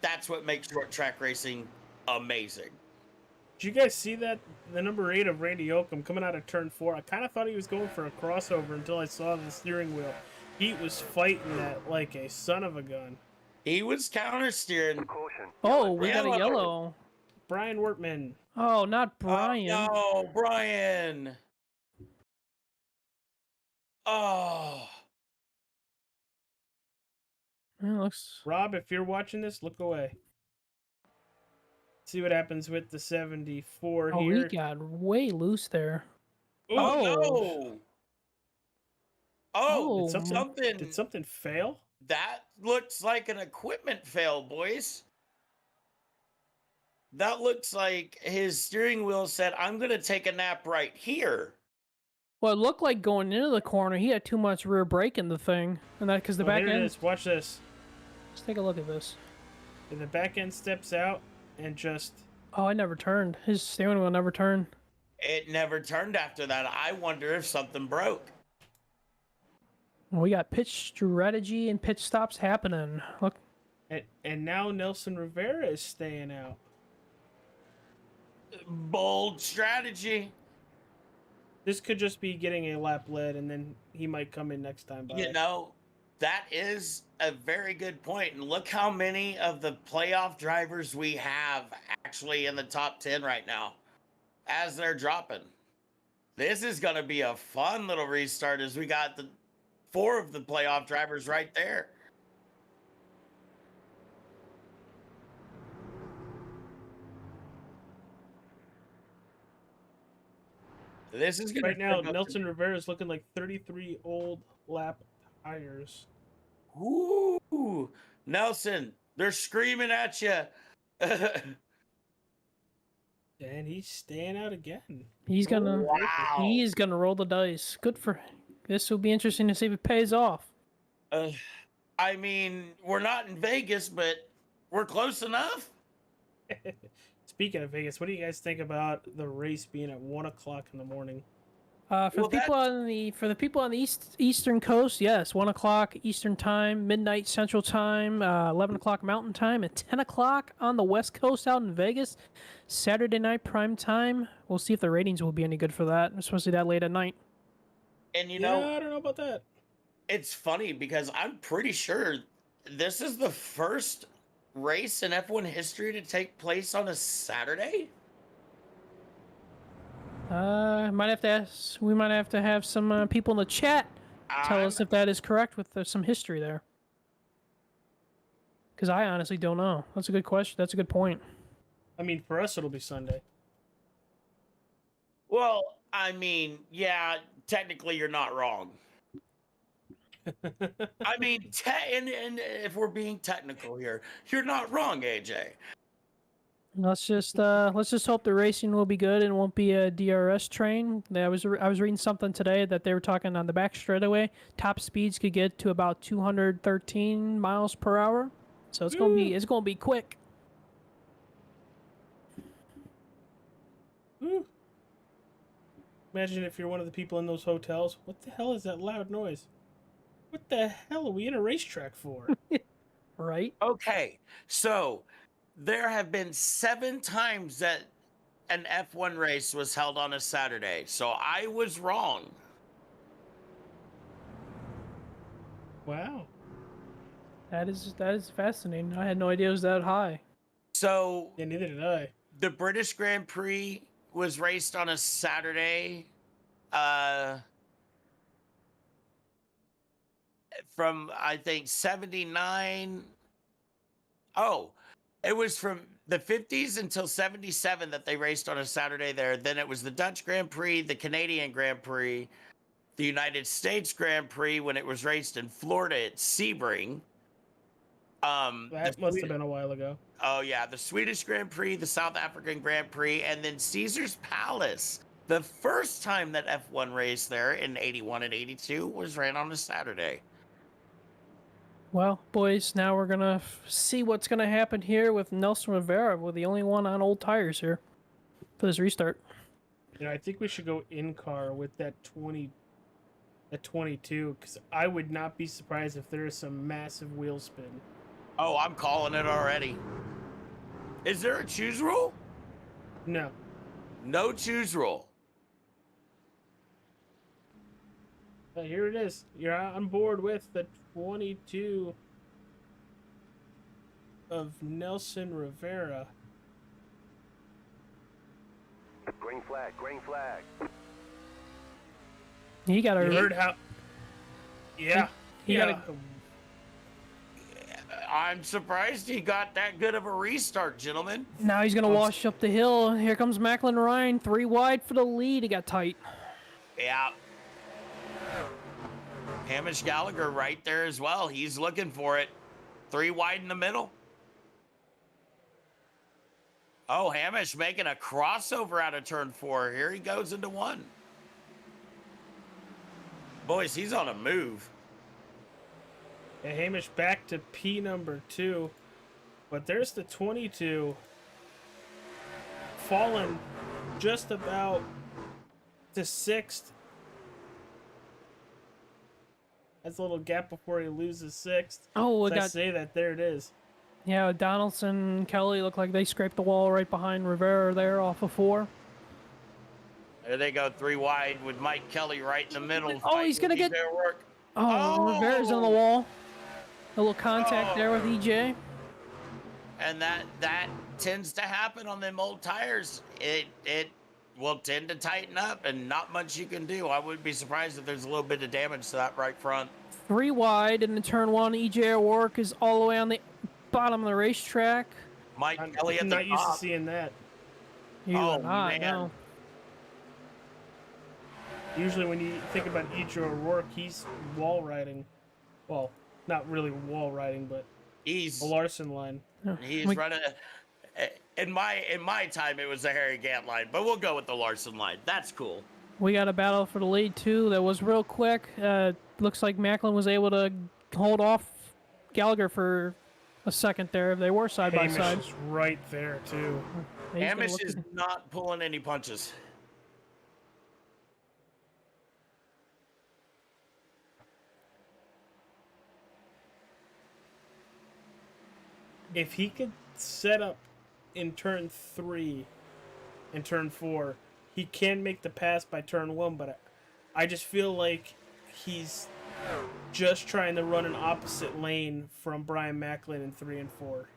That's what makes short track racing amazing. Did you guys see that? The number 8 of Randy Oakham coming out of turn 4. I kind of thought he was going for a crossover until I saw the steering wheel. He was fighting that like a son of a gun. He was counter steering. Oh, we got a Yellow. yellow. Brian Wortman. Oh, not Brian. Oh, no, Brian. Oh. It looks. Rob, if you're watching this, look away. See what happens with the 74 Oh, here. he got way loose there. Ooh, Oh, no. Oh, Did something fail? That looks like an equipment fail, boys. That looks like his steering wheel said, I'm going to take a nap right here. Well, it looked like going into the corner, he had too much rear brake in the thing, and that because the back Here it end. is. Watch this. Let's take a look at this. And the back end steps out and just... Oh, I never turned. His steering wheel never turned. It never turned after that. I wonder if something broke. We got pitch strategy and pitch stops happening. Look, And now Nelson Rivera is staying out. Bold strategy. This could just be getting a lap lead, and then he might come in next time. By You know, that is a very good point. And look how many of the playoff drivers we have actually in the top 10 right now as they're dropping. This is going to be a fun little restart as we got the 4 of the playoff drivers right there. This is going right now, Nelson Rivera is looking like 33 old lap tires. Ooh, Nelson, they're screaming at you. And he's staying out again. he's gonna. Wow. He's gonna roll the dice. Good for. This will be interesting to see if it pays off. I mean, we're not in Vegas, but we're close enough. Speaking of Vegas, what do you guys think about the race being at 1 o'clock in the morning? For Well, the people on the eastern coast, yes, 1 o'clock Eastern time, midnight Central time, 11 o'clock Mountain time, and 10 o'clock on the West Coast out in Vegas, Saturday night prime time. We'll see if the ratings will be any good for that, especially that late at night. And you Yeah, know, I don't know about that. it's funny because I'm pretty sure this is the first race in F1 history to take place on a Saturday. Might have to ask. We might have to have some people in the chat tell us if that is correct with some history there. Because I honestly don't know. That's a good question. That's a good point. I mean, for us, it'll be Sunday. Well, I mean, yeah, technically you're not wrong. I mean, and if we're being technical here, you're not wrong, AJ. Let's just hope the racing will be good and won't be a DRS train. I was reading something today that they were talking on the back straightaway. Top speeds could get to about 213 miles per hour, so it's gonna be quick. Ooh. Imagine if you're one of the people in those hotels. What the hell is that loud noise? What the hell are we in a racetrack for? Right? Okay, so there have been 7 times that an F1 race was held on a Saturday, so I was wrong. Wow. That is fascinating. I had no idea it was that high. So Yeah, neither did I. the British Grand Prix was raced on a Saturday. From I think 79. Oh, it was from the 50s until 77 that they raced on a Saturday there. Then it was the Dutch Grand Prix, the Canadian Grand Prix, the United States Grand Prix when it was raced in Florida at Sebring. That must have been a while ago. Oh yeah, the Swedish Grand Prix, the South African Grand Prix, and then Caesar's Palace. The first time that F1 raced there in 81 and 82 was ran on a Saturday. Well, boys, now we're gonna see what's gonna happen here with Nelson Rivera. We're the only one on old tires here for this restart. You know, I think we should go in car with that 22, because I would not be surprised if there is some massive wheel spin. Oh, I'm calling it already. Is there a choose rule? No. No choose rule. But here it is. You're on board with the 22 of Nelson Rivera. Green flag, green flag. He got a. You heard how? Yeah. He got a. I'm surprised he got that good of a restart, gentlemen. Now he's gonna wash up the hill. Here comes Macklin Ryan, 3 wide for the lead. He got tight. Yeah. Hamish Gallagher right there as well. He's looking for it. 3 wide in the middle. Oh, Hamish making a crossover out of turn 4. Here he goes into 1. Boys, he's on a move. Yeah, Hamish back to P number 2. But there's the 22. Fallen just about to 6th. That's a little gap before he loses 6th. Oh, we So I got. say that, there it is. Yeah, Donaldson and Kelly look like they scraped the wall right behind Rivera there off of 4. There they go, 3 wide with Mike Kelly right in the middle. Oh, he's gonna get. Their work. Oh, Rivera's on the wall. A little contact there with EJ. And that tends to happen on them old tires. It will tend to tighten up, and not much you can do. I wouldn't be surprised if there's a little bit of damage to that right front. 3 wide in the turn 1. EJ O'Rourke is all the way on the bottom of the racetrack. Mike I'm Kelly at the not used to top. seeing that. You Oh, are not, man. no. Usually when you think about Ichiro O'Rourke, he's wall riding. Well, not really wall riding, but He's a Larson line. he's running. In my time, it was the Harry Gant line, but we'll go with the Larson line. That's cool. We got a battle for the lead, too. That was real quick. Looks like Macklin was able to hold off Gallagher for a second there. They were side by Hamish side. is right there too. He's gonna Hamish look is at- not pulling any punches. If he could set up in turn 3 and turn 4, he can make the pass by turn 1, but I just feel like he's just trying to run an opposite lane from Brian Macklin in 3 and 4.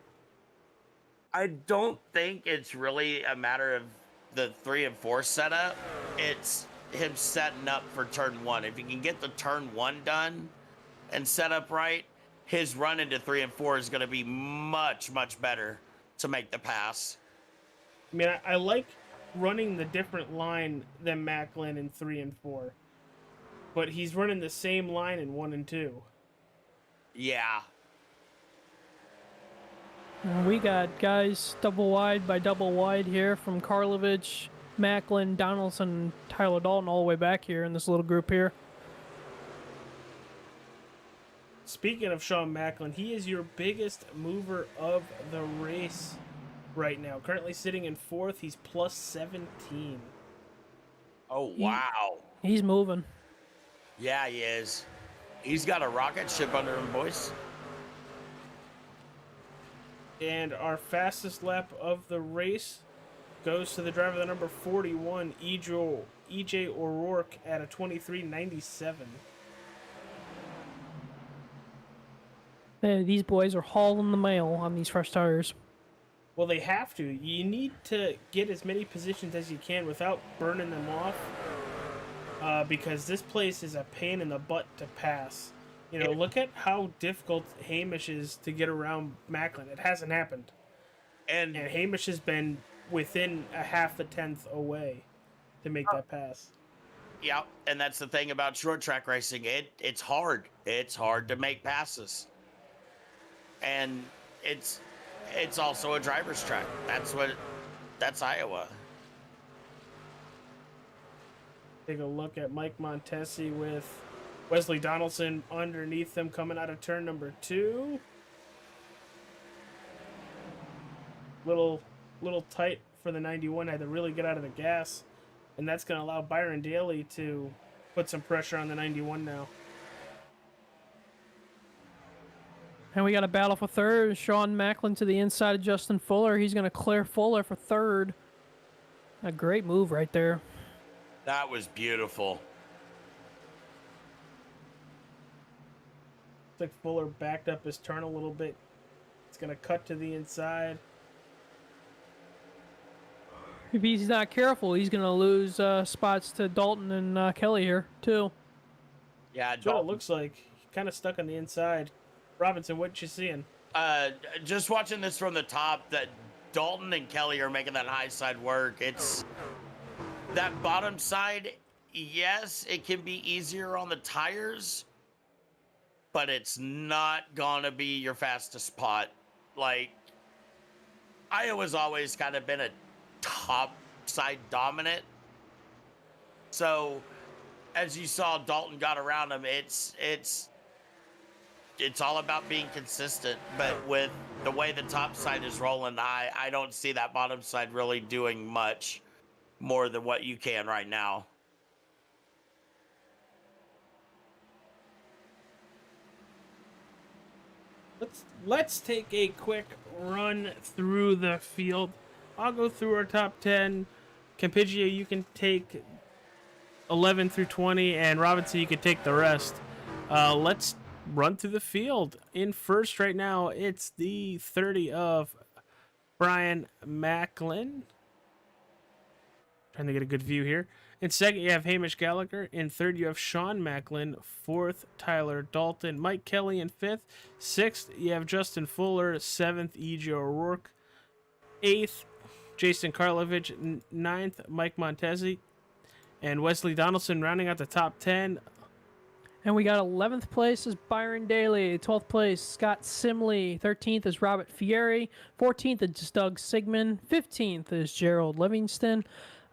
I don't think it's really a matter of the 3 and 4 setup. It's him setting up for turn 1. If he can get the turn 1 done and set up right, his run into 3 and 4 is going to be much, much better to make the pass. I mean, I like running the different line than Macklin in 3 and 4, but he's running the same line in 1 and 2. Yeah. We got guys double wide by double wide here from Karlovich, Macklin, Donaldson, Tyler Dalton all the way back here in this little group here. Speaking of Sean Macklin, he is your biggest mover of the race right now. Currently sitting in 4th, he's plus 17. Oh, wow. He's moving. Yeah, he is. He's got a rocket ship under him, boys. And our fastest lap of the race goes to the driver, the number 41, EJ O'Rourke, at a 23:97. These boys are hauling the mail on these fresh tires. Well, they have to. You need to get as many positions as you can without burning them off, because this place is a pain in the butt to pass. You know, look at how difficult Hamish is to get around Macklin. It hasn't happened. And Hamish has been within a half a tenth away to make that pass. Yeah, and that's the thing about short track racing. It's hard. It's hard to make passes. And it's also a driver's track. That's Iowa. Take a look at Mike Montesi with Wesley Donaldson underneath them coming out of turn number 2. Little tight for the 91. Had to really get out of the gas. And that's going to allow Byron Daly to put some pressure on the 91 now. And we got a battle for third. Sean Macklin to the inside of Justin Fuller. He's going to clear Fuller for third. A great move right there. That was beautiful. Looks like Fuller backed up his turn a little bit. It's going to cut to the inside. If he's not careful, he's going to lose spots to Dalton and Kelly here, too. Yeah, That's what it looks like. Kind of stuck on the inside. Robinson, what you seeing? Just watching this from the top, that Dalton and Kelly are making that high side work. It's that bottom side. Yes, it can be easier on the tires, but it's not gonna be your fastest spot. Like, Iowa's always kind of been a top side dominant. So, as you saw, Dalton got around him. It's all about being consistent, but with the way the top side is rolling, I don't see that bottom side really doing much more than what you can right now. Let's take a quick run through the field. I'll go through our top 10. Campiggio, you can take 11 through 20, and Robinson, you can take the rest. Let's run through the field. In first right now, it's the 30 of Brian Macklin. Trying to get a good view here. In second, you have Hamish Gallagher. In third, you have Sean Macklin. Fourth, Tyler Dalton. Mike Kelly in fifth. Sixth, you have Justin Fuller. Seventh, E.J. O'Rourke. Eighth, Jason Karlovich. Ninth, Mike Montesi. And Wesley Donaldson rounding out the top 10. And we got 11th place is Byron Daly. 12th place, Scott Simley. 13th is Robert Fieri. 14th is Doug Sigmund. 15th is Gerald Livingston.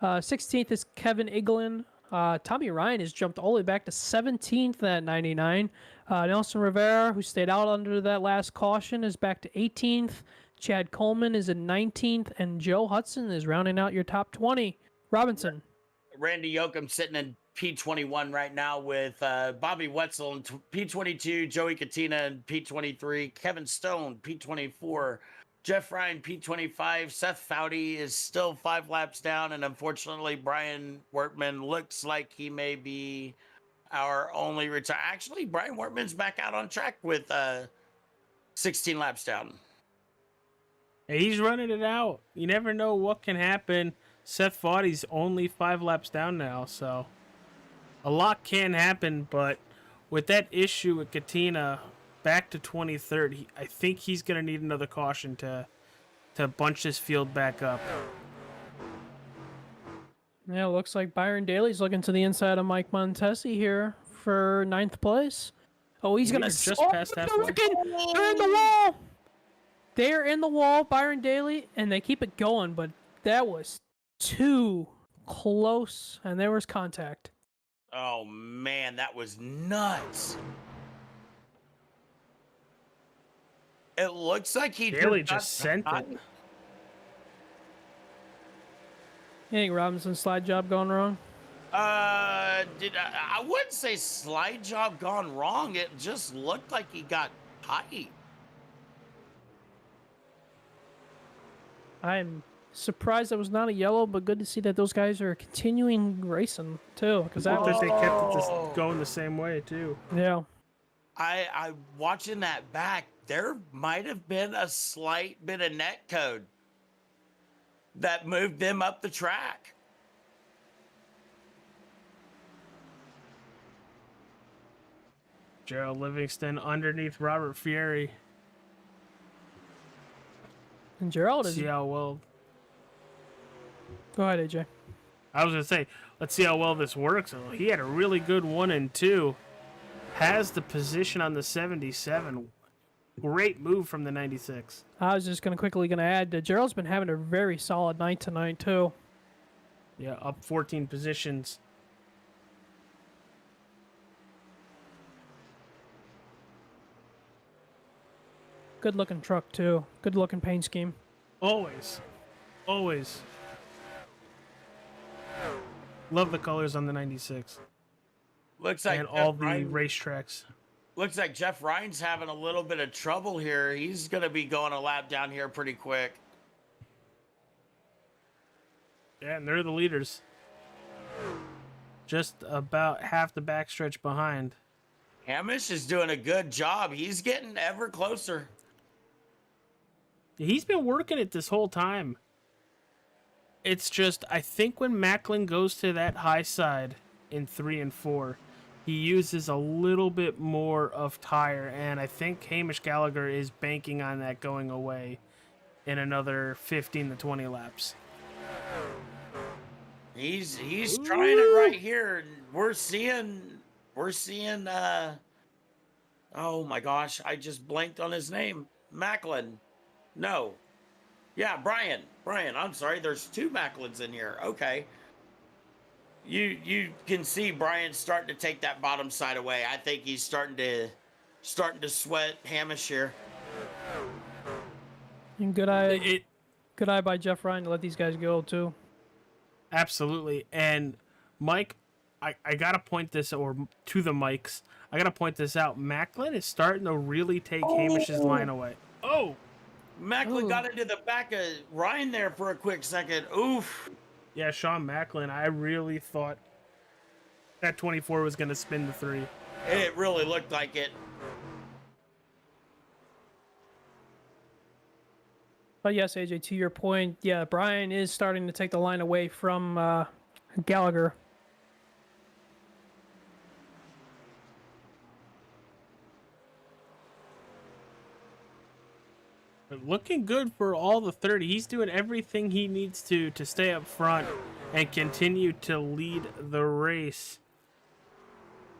16th is Kevin Iglin. Tommy Ryan has jumped all the way back to 17th at 99. Nelson Rivera, who stayed out under that last caution, is back to 18th. Chad Coleman is in 19th. And Joe Hudson is rounding out your top 20. Robinson. Randy Yoakum sitting in P21 right now with Bobby Wetzel in P22, Joey Katina in P23, Kevin Stone P24, Jeff Ryan P25, Seth Foudy is still 5 laps down, and unfortunately Brian Wortman looks like he may be our only retire. Actually, Brian Wortman's back out on track with 16 laps down. He's running it out. You never know what can happen. Seth Foudy's only 5 laps down now, so a lot can happen, but with that issue with Katina back to 23rd, I think he's going to need another caution to bunch this field back up. Yeah, looks like Byron Daly's looking to the inside of Mike Montesi here for 9th place. Oh, he's going to just past halfway. They're in the wall. They're in the wall, Byron Daly, and they keep it going, but that was too close, and there was contact. Oh, man, that was nuts. It looks like he Daly just sent it. You think Robinson's slide job gone wrong? I wouldn't say slide job gone wrong. It just looked like he got tight. I'm surprised that was not a yellow, but good to see that those guys are continuing racing too. Because that was they kept it going the same way too. Yeah. I watching that back. there might have been a slight bit of net code that moved them up the track. Gerald Livingston underneath Robert Fieri. And Gerald is. See how well. Go ahead, AJ. I was gonna say, let's see how well this works. He had a really good 1 and 2. Has the position on the 77. Great move from the 96. I was just quickly gonna add that Gerald's been having a very solid night tonight too. Yeah, up 14 positions. Good looking truck too. Good looking paint scheme. Always. Always. Love the colors on the 96. Looks like and all the racetracks. Looks like Jeff Ryan's having a little bit of trouble here. He's going to be going a lap down here pretty quick. Yeah, and they're the leaders. Just about half the backstretch behind. Hamish is doing a good job. He's getting ever closer. He's been working it this whole time. It's just, I think when Macklin goes to that high side in 3 and 4, he uses a little bit more of tire, and I think Hamish Gallagher is banking on that going away in another 15 to 20 laps. He's trying it right here. We're seeing oh my gosh, I just blanked on his name. Macklin. No. Yeah, Brian, I'm sorry, there's 2 Macklins in here. Okay. You can see Brian starting to take that bottom side away. I think he's starting to sweat Hamish here. And good eye by Jeff Ryan to let these guys go too. Absolutely. And Mike, I gotta point this, or to the mics, I gotta point this out. Macklin is starting to really take Hamish's line away. Oh, Macklin got into the back of Ryan there for a quick second. Oof. Yeah, Sean Macklin, I really thought that 24 was going to spin the 3. It really looked like it. But yes, AJ, to your point, yeah, Brian is starting to take the line away from Gallagher. Looking good for all the 30. He's doing everything he needs to stay up front and continue to lead the race.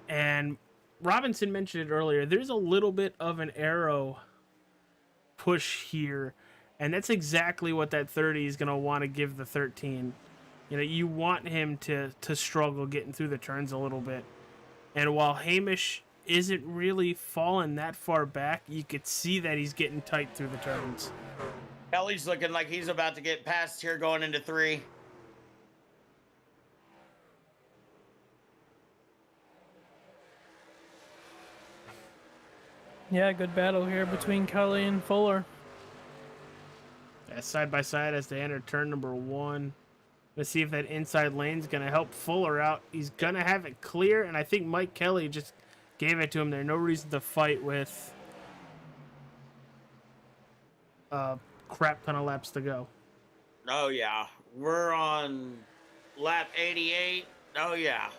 And Robinson mentioned it earlier. There's a little bit of an aero push here, and that's exactly what that 30 is going to want to give the 13. You know, you want him to struggle getting through the turns a little bit. And while Hamish isn't really falling that far back, you could see that he's getting tight through the turns. Kelly's looking like he's about to get past here going into 3. Yeah, good battle here between Kelly and Fuller. Yeah, side by side as they enter turn number 1. Let's see if that inside lane's going to help Fuller out. He's going to have it clear, and I think Mike Kelly just gave it to him there. No reason to fight with crap ton of laps to go. Oh, yeah. We're on lap 88. Oh, yeah.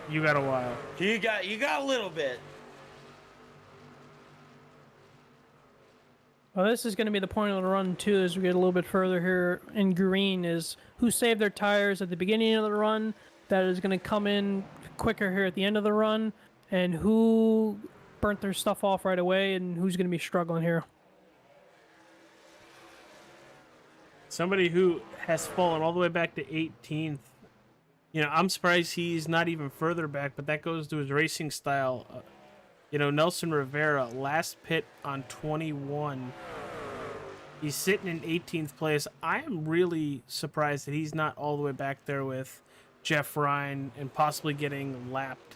You got a while. You got a little bit. Well, this is going to be the point of the run, too, as we get a little bit further here in green, is who saved their tires at the beginning of the run that is going to come in quicker here at the end of the run, and who burnt their stuff off right away, and who's going to be struggling here. Somebody who has fallen all the way back to 18th. You know, I'm surprised he's not even further back, but that goes to his racing style. You know, Nelson Rivera, last pit on 21. He's sitting in 18th place. I am really surprised that he's not all the way back there with Jeff Ryan and possibly getting lapped.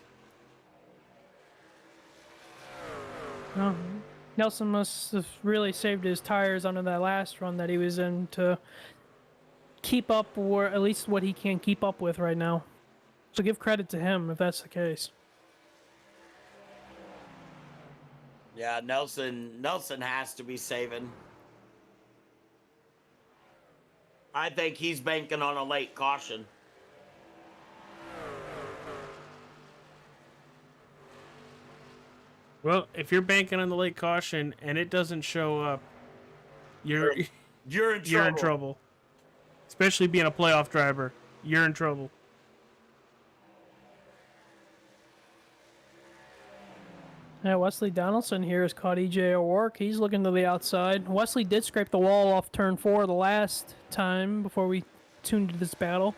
Oh, Nelson must have really saved his tires under that last run that he was in to keep up, or at least what he can keep up with right now. So give credit to him if that's the case. Yeah, Nelson has to be saving. I think he's banking on a late caution. Well, if you're banking on the late caution and it doesn't show up, you're in you're in trouble. Especially being a playoff driver, you're in trouble. Yeah, Wesley Donaldson here has caught EJ O'Rourke. He's looking to the outside. Wesley did scrape the wall off turn 4 the last time before we tuned to this battle.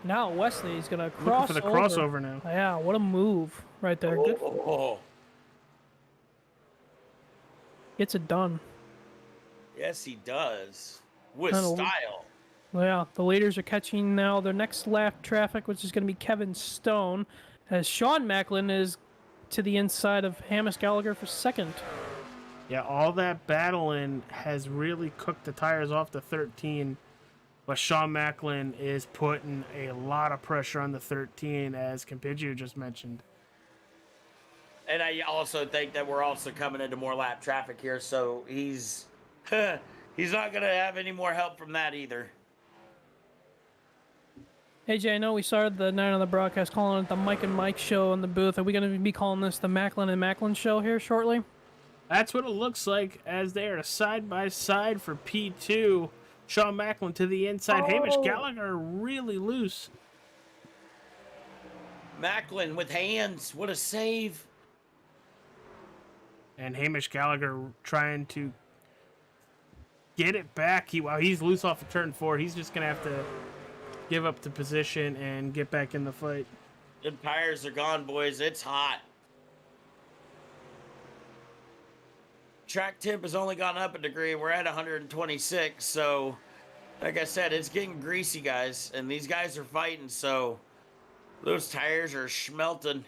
Now Wesley is going to cross Looking for the crossover now. Yeah, what a move right there. Good. Gets it done. Yes, he does. With Kinda style. Yeah, the leaders are catching now their next lap traffic, which is going to be Kevin Stone, as Sean Macklin is to the inside of Hamish Gallagher for second. Yeah, all that battling has really cooked the tires off the 13, but Sean Macklin is putting a lot of pressure on the 13, as Campigio just mentioned. And I also think that we're also coming into more lap traffic here, so he's he's not going to have any more help from that either. AJ, I know we started the night on the broadcast calling it the Mike and Mike show in the booth. Are we going to be calling this the Macklin and Macklin show here shortly? That's what it looks like as they are side by side for P2. Sean Macklin to the inside. Hamish Gallagher really loose. Macklin with hands. What a save. And Hamish Gallagher trying to get it back. While he's loose off of turn 4, he's just going to have to give up the position and get back in the fight. The tires are gone, boys. It's hot. Track temp has only gone up a degree. We're at 126, so like I said, it's getting greasy, guys. And these guys are fighting, so those tires are schmelting.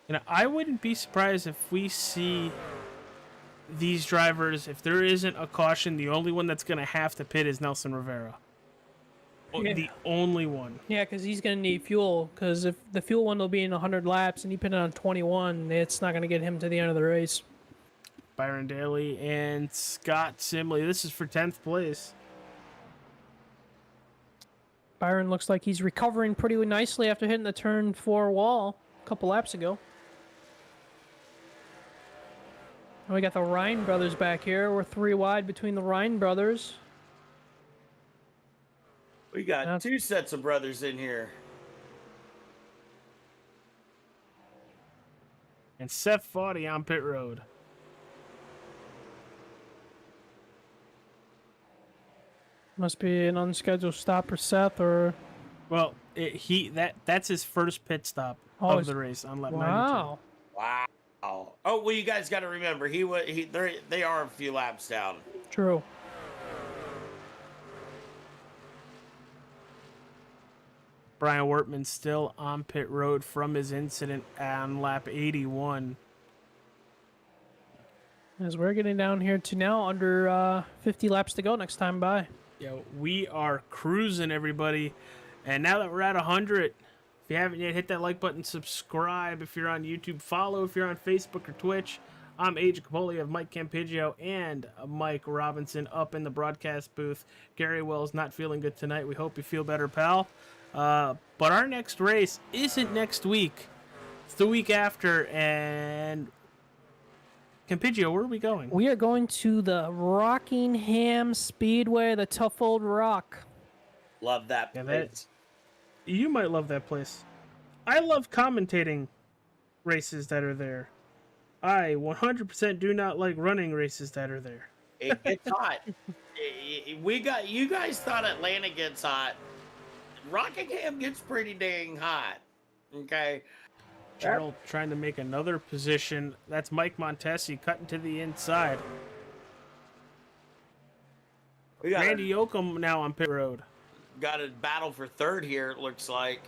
You know, I wouldn't be surprised if we see these drivers, if there isn't a caution, the only one that's going to have to pit is Nelson Rivera. Yeah. The only one. Yeah, because he's going to need fuel. Because if the fuel one will be in 100 laps and he pitted on 21, it's not going to get him to the end of the race. Byron Daly and Scott Simley. This is for 10th place. Byron looks like he's recovering pretty nicely after hitting the turn 4 wall a couple laps ago. We got the Ryan brothers back here. We're 3 wide between the Ryan brothers. We got 2 sets of brothers in here. And Seth Foddy on pit road. Must be an unscheduled stop for Seth, or... Well, that's his first pit stop of the race on lap 92. Wow. Wow. Oh, well, you guys got to remember, they are a few laps down. True. Brian Wortman still on pit road from his incident on lap 81. As we're getting down here to now under 50 laps to go next time by. Yeah, we are cruising, everybody. And now that we're at 100, if you haven't yet, hit that like button, subscribe. If you're on YouTube, follow. If you're on Facebook or Twitch, I'm Agent Capoli of Mike Campigio and Mike Robinson up in the broadcast booth. Gary Wells not feeling good tonight. We hope you feel better, pal. But our next race isn't next week. It's the week after. And Campigio, where are we going? We are going to the Rockingham Speedway, the Tough Old Rock. Love that place. You might love that place. I love commentating races that are there. I 100% do not like running races that are there. It gets hot. You guys thought Atlanta gets hot. Rockingham gets pretty dang hot. Okay. Gerald trying to make another position. That's Mike Montesi cutting to the inside. Randy Yoakum now on pit road. Got a battle for third here, it looks like.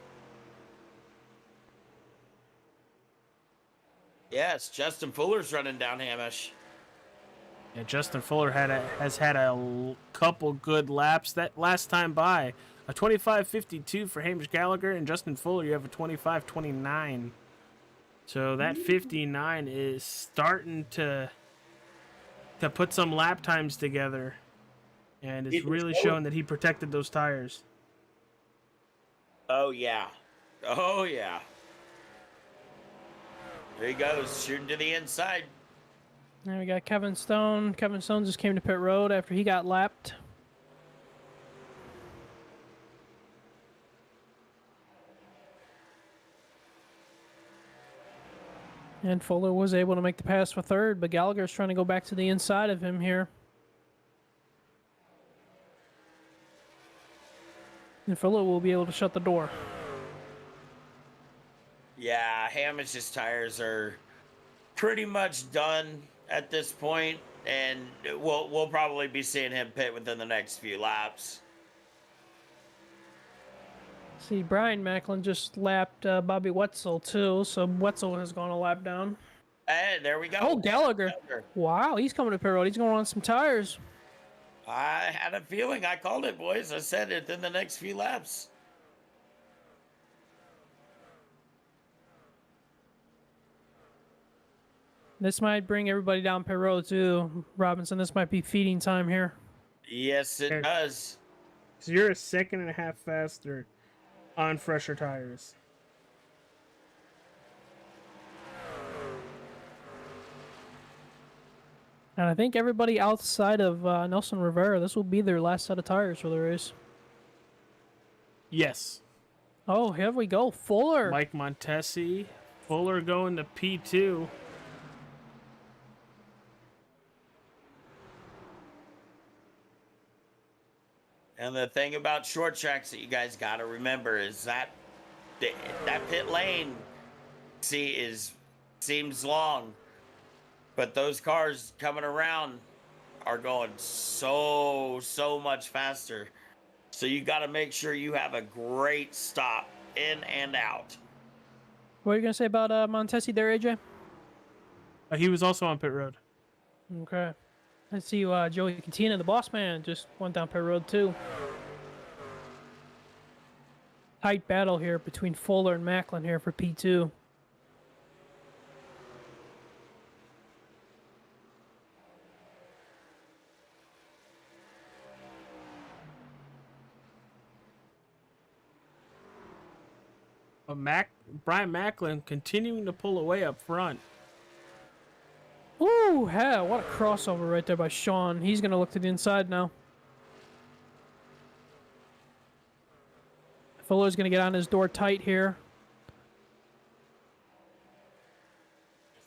Yes, Justin Fuller's running down Hamish. Yeah, Justin Fuller has had a couple good laps that last time by. A 25.52 for Hamish Gallagher, and Justin Fuller, you have a 25.29. So that 59 is starting to put some lap times together. And it's really showing that he protected those tires. Oh, yeah. Oh, yeah. There he goes, shooting to the inside. Now we got Kevin Stone. Kevin Stone just came to pit road after he got lapped. And Fuller was able to make the pass for third, but Gallagher's trying to go back to the inside of him here. And Fuller will be able to shut the door. Yeah, Hamish's tires are pretty much done at this point, and we'll probably be seeing him pit within the next few laps. See, Brian Macklin just lapped Bobby Wetzel too, so Wetzel has gone a lap down. Hey, there we go. Oh, Gallagher. Wow, he's coming to pit road. He's going on some tires. I had a feeling. I called it, boys. I said it in the next few laps. This might bring everybody down pit road too, Robinson. This might be feeding time here. Yes, it does. So you're a second and a half faster on fresher tires. And I think everybody outside of Nelson Rivera, this will be their last set of tires for the race. Yes. Oh, here we go. Fuller. Mike Montesi. Fuller going to P2. And the thing about short tracks that you guys got to remember is that that pit lane, seems long, but those cars coming around are going so much faster. So you got to make sure you have a great stop in and out. What are you gonna say about Montesi there, AJ? He was also on pit road. Okay. I see Joey Cantina, the boss man, just went down pit road too. Tight battle here between Fuller and Macklin here for P2. Brian Macklin continuing to pull away up front. Ooh, hell, what a crossover right there by Sean. He's going to look to the inside now. Fuller's going to get on his door tight here.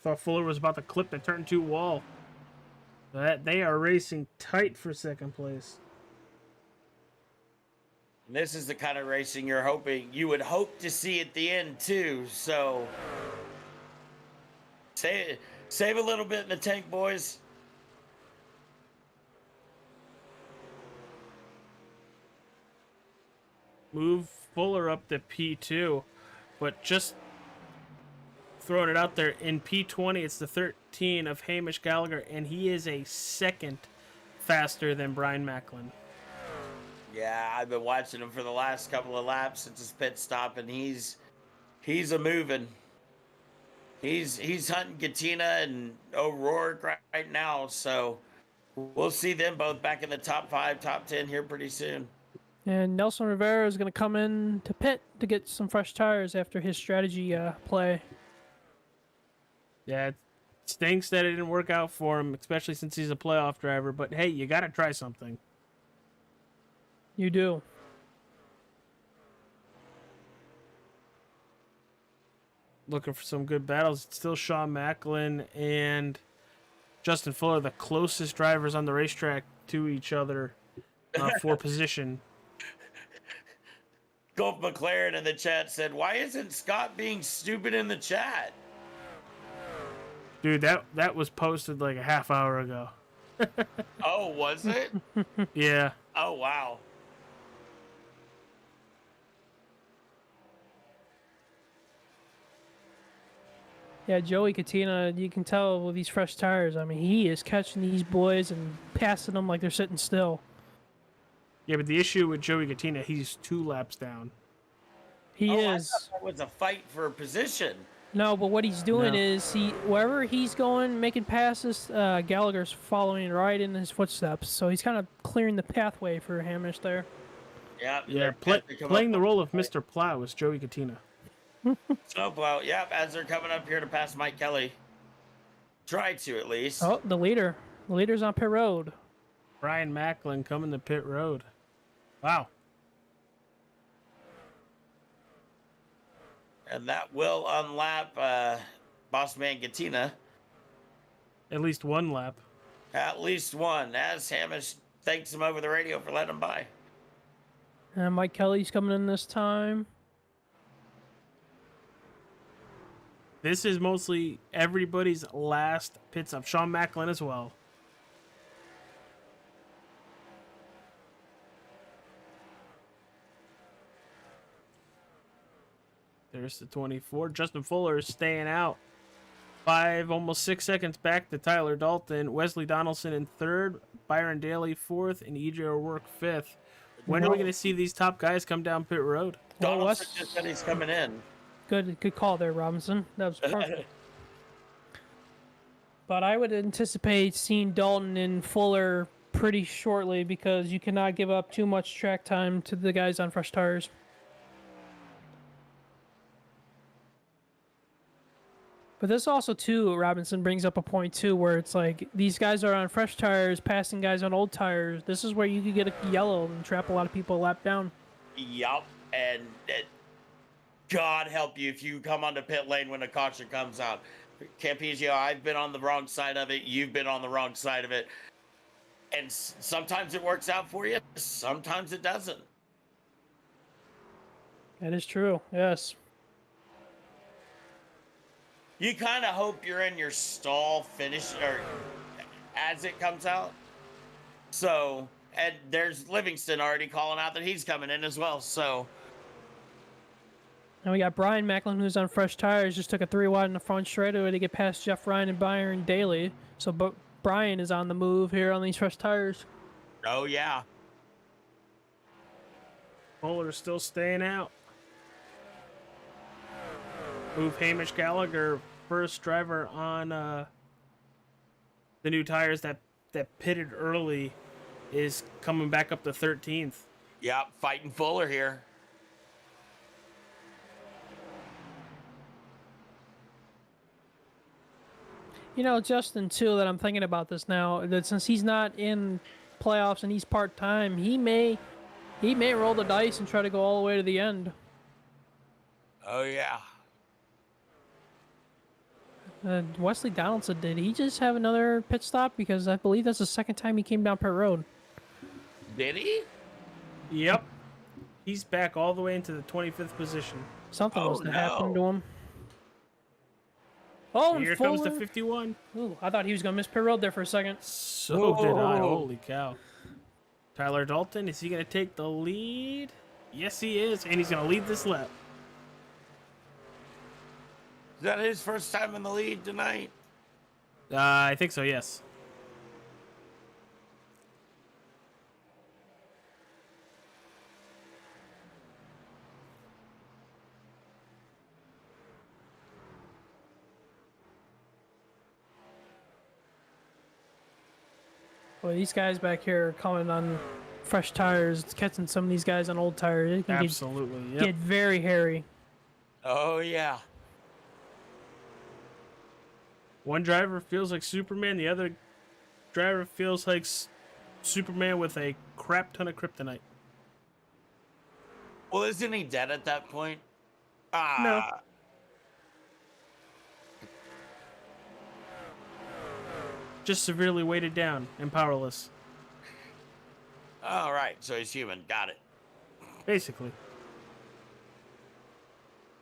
Thought Fuller was about to clip the turn 2 wall. That they are racing tight for second place. And this is the kind of racing you would hope to see at the end too. So save a little bit in the tank, boys. Move Fuller up to P2, but just throwing it out there, in P20 it's the 13 of Hamish Gallagher, and he is a second faster than Brian Macklin. Yeah, I've been watching him for the last couple of laps since his pit stop, and he's a moving. He's hunting Katina and O'Rourke right now, so we'll see them both back in the top 5, top 10 here pretty soon. And Nelson Rivera is going to come in to pit to get some fresh tires after his strategy play. Yeah, it stinks that it didn't work out for him, especially since he's a playoff driver, but hey, you got to try something. You do. Looking for some good battles. It's still Sean Macklin and Justin Fuller, the closest drivers on the racetrack to each other for position. Golf McLaren in the chat said, "Why isn't Scott being stupid in the chat?" Dude, that was posted like a half hour ago. Oh, was it? Yeah. Oh, wow. Yeah, Joey Katina, you can tell with these fresh tires, I mean, he is catching these boys and passing them like they're sitting still. Yeah, but the issue with Joey Katina, he's 2 laps down. He I is. thought that was a fight for position. No, but what he's doing No. is wherever he's going, making passes, Gallagher's following right in his footsteps. So he's kind of clearing the pathway for Hamish there. Yeah, Yeah, as they come playing up the on role of right. Mr. Plow is Joey Katina. Snowplow. Yep, as they're coming up here to pass Mike Kelly. Try to at least. Oh, the leader. The leader's on pit road. Brian Macklin coming to pit road. Wow. And that will unlap Boss Man Gatina. At least one lap. At least one, as Hamish thanks him over the radio for letting him by. And Mike Kelly's coming in this time. This is mostly everybody's last pit stop. Sean Macklin as well. There's the 24. Justin Fuller is staying out. 5, almost 6 seconds back to Tyler Dalton. Wesley Donaldson in third. Byron Daly fourth. And EJ O'Rourke fifth. When are we going to see these top guys come down pit road? Well, Donaldson just said he's coming in. Good call there, Robinson. That was perfect. But I would anticipate seeing Dalton and Fuller pretty shortly because you cannot give up too much track time to the guys on fresh tires. But this also, too, Robinson brings up a point, too, where it's like these guys are on fresh tires, passing guys on old tires. This is where you could get a yellow and trap a lot of people a lap down. Yup, and God help you if you come onto pit lane when a caution comes out. Campigio, I've been on the wrong side of it. You've been on the wrong side of it. And sometimes it works out for you. Sometimes it doesn't. That is true, yes. You kind of hope you're in your stall finish or as it comes out. So, and there's Livingston already calling out that he's coming in as well. So, And we got Brian Macklin, who's on fresh tires, just took a 3 wide in the front straightaway to get past Jeff Ryan and Byron Daly. So Brian is on the move here on these fresh tires. oh yeah. Fuller's still staying out. Move Hamish Gallagher, first driver on the new tires that pitted early, is coming back up to 13th. Yep, fighting Fuller here. You know, Justin, too, that I'm thinking about this now, that since he's not in playoffs and he's part-time, he may roll the dice and try to go all the way to the end. Oh yeah. Wesley Donaldson, did he just have another pit stop? Because I believe that's the second time he came down pit road. Did he? Yep. He's back all the way into the 25th position. Something Oh, must have no. happened to him. Oh, and Here comes the Fuller. 51. Ooh, I thought he was going to miss pit road there for a second. So did I. Whoa. Holy cow. Tyler Dalton, is he going to take the lead? Yes, he is. And he's going to lead this lap. Is that his first time in the lead tonight? I think so, yes. Well, these guys back here are coming on fresh tires, catching some of these guys on old tires. It can Absolutely, yep. get very hairy. Oh yeah. One driver feels like Superman, the other driver feels like Superman with a crap ton of kryptonite. Well, isn't he dead at that point? No. Just severely weighted down and powerless, All right, so he's human. Got it. basically.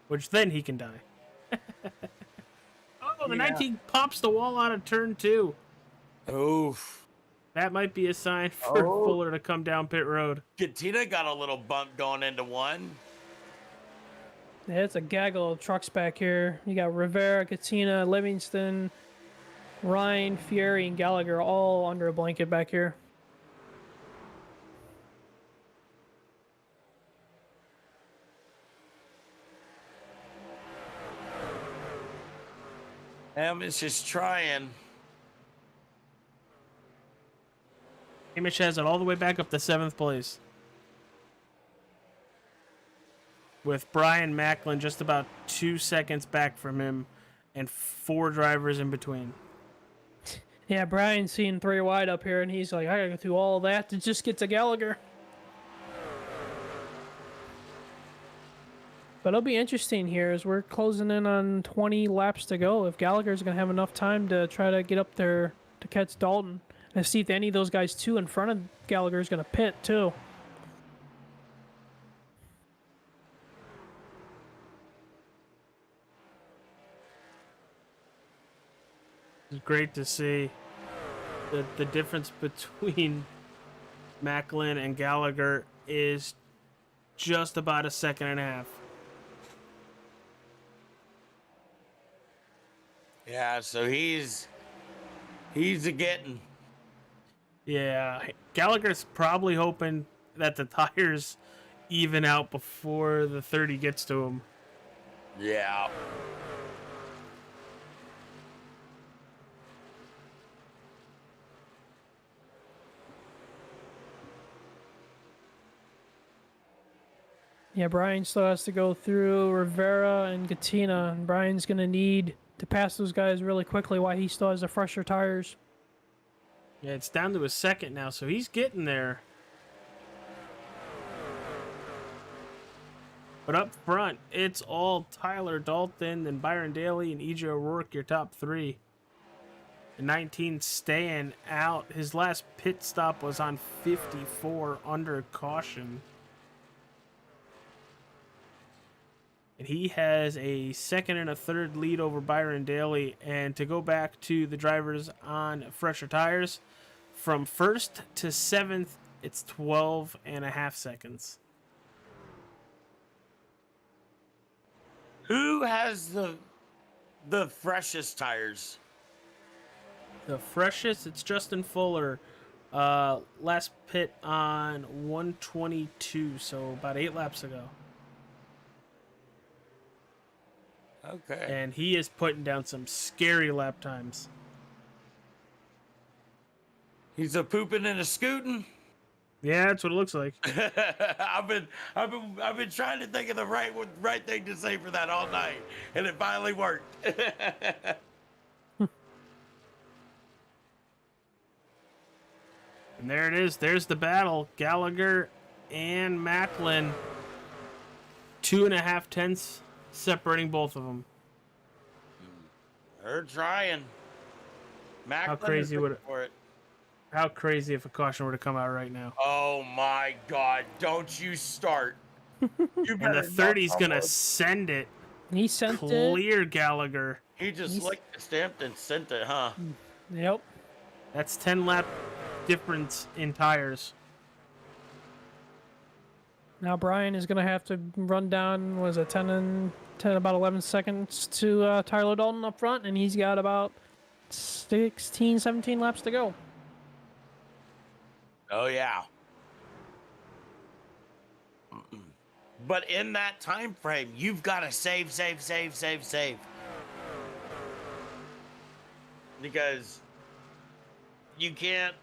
Which then he can die. Oh, the 19 pops the wall out of turn 2. Oof. That might be a sign for Oh. Fuller to come down pit road. Katina got a little bump going into one. Yeah, it's a gaggle of trucks back here. You got Rivera, Katina, Livingston, Ryan, Fieri, and Gallagher all under a blanket back here. Hamish is trying. Hamish has it all the way back up to 7th place. With Brian Macklin just about 2 seconds back from him and 4 drivers in between. Yeah, Brian's seeing 3 wide up here, and he's like, I gotta go through all that to just get to Gallagher. But it'll be interesting here as we're closing in on 20 laps to go. If Gallagher's going to have enough time to try to get up there to catch Dalton and see if any of those guys, too, in front of Gallagher is going to pit, too. It's great to see the difference between Macklin and Gallagher is just about a second and a half. Yeah, so he's a getting. Yeah, Gallagher's probably hoping that the tires even out before the 30 gets to him. Yeah. Yeah, Brian still has to go through Rivera and Gatina, and Brian's going to need to pass those guys really quickly while he still has the fresher tires. Yeah, it's down to a second now, so he's getting there. But up front, it's all Tyler Dalton and Byron Daly and E.J. O'Rourke, your top 3. And 19 staying out. His last pit stop was on 54 under caution. And he has a second and a third lead over Byron Daly. And to go back to the drivers on fresher tires, from 1st to 7th, it's 12 and a half seconds. Who has the freshest tires? The freshest, it's Justin Fuller. Last pit on 122, so about 8 laps ago. Okay. And he is putting down some scary lap times. He's a pooping and a scooting. Yeah, that's what it looks like. I've been trying to think of the right thing to say for that all night, and it finally worked. And there it is. There's the battle. Gallagher and Macklin. 2.5 tenths separating both of them. They're trying. How crazy would it? For it. How crazy if a caution were to come out right now? Oh my God! Don't you start. And the 30's gonna send it. He sent Clear Gallagher. He just licked the stamp and sent it, huh? Yep. That's 10 lap difference in tires. Now Brian is going to have to run down, was it 10, about 11 seconds to Tyler Dalton up front, and he's got about 16, 17 laps to go. Oh, yeah. But in that time frame, you've got to save. Because you can't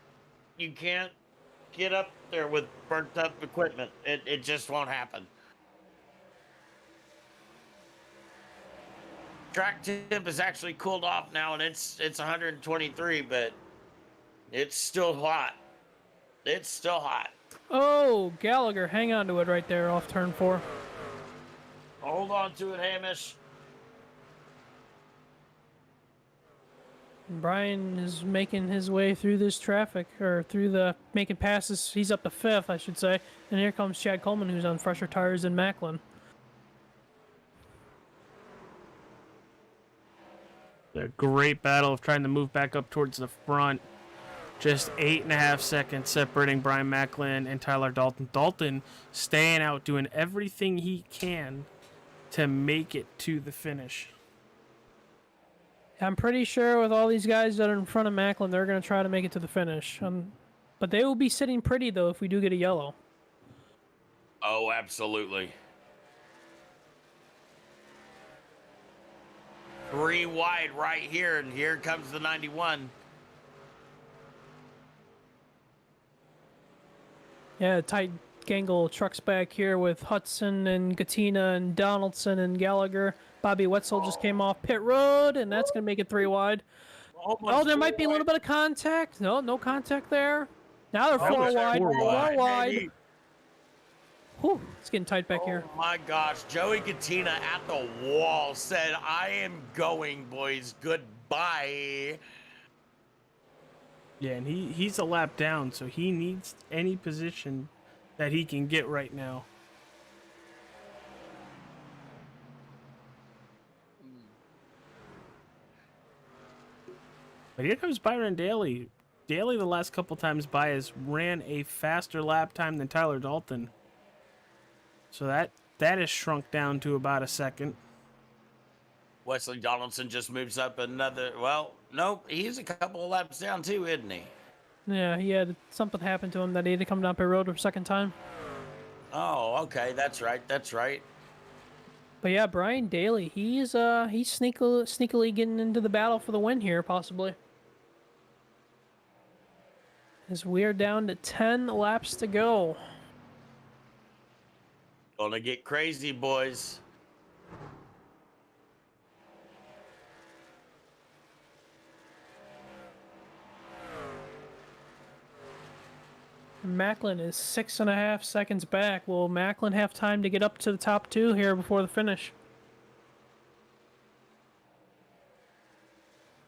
get up there with burnt up equipment. It just won't happen. Track temp is actually cooled off now, and it's 123, but it's still hot. It's still hot. Oh, Gallagher, hang on to it right there off turn 4. Hold on to it, Hamish. Brian is making his way through this traffic, or through the making passes. He's up to 5th, I should say. And here comes Chad Coleman, who's on fresher tires than Macklin. A great battle of trying to move back up towards the front. Just 8.5 seconds separating Brian Macklin and Tyler Dalton. Dalton staying out, doing everything he can to make it to the finish. I'm pretty sure with all these guys that are in front of Macklin, they're going to try to make it to the finish. But they will be sitting pretty, though, if we do get a yellow. Oh, absolutely. 3 wide right here, and here comes the 91. Yeah, tight gangle trucks back here with Hudson and Gatina and Donaldson and Gallagher. Bobby Wetzel just came off pit road, and that's going to make it 3 wide. Oh, there might be a little bit of contact. No, no contact there. Now they're 4 wide. 4 wide. Whew, it's getting tight back here. Oh my gosh, Joey Gatina at the wall said, I am going, boys. Goodbye. Yeah, and he's a lap down, so he needs any position that he can get right now. But here comes Byron Daly. Daly, the last couple times by, has ran a faster lap time than Tyler Dalton. So that has shrunk down to about a second. Wesley Donaldson just moves up another. Well, nope, he's a couple of laps down too, isn't he? Yeah, he had something happen to him that he had to come down pit road for a second time. Oh, okay, that's right, that's right. But yeah, Brian Daly, he's sneakily getting into the battle for the win here, possibly. As we're down to 10 laps to go. Gonna get crazy, boys. Macklin is 6.5 seconds back. Will Macklin have time to get up to the top 2 here before the finish?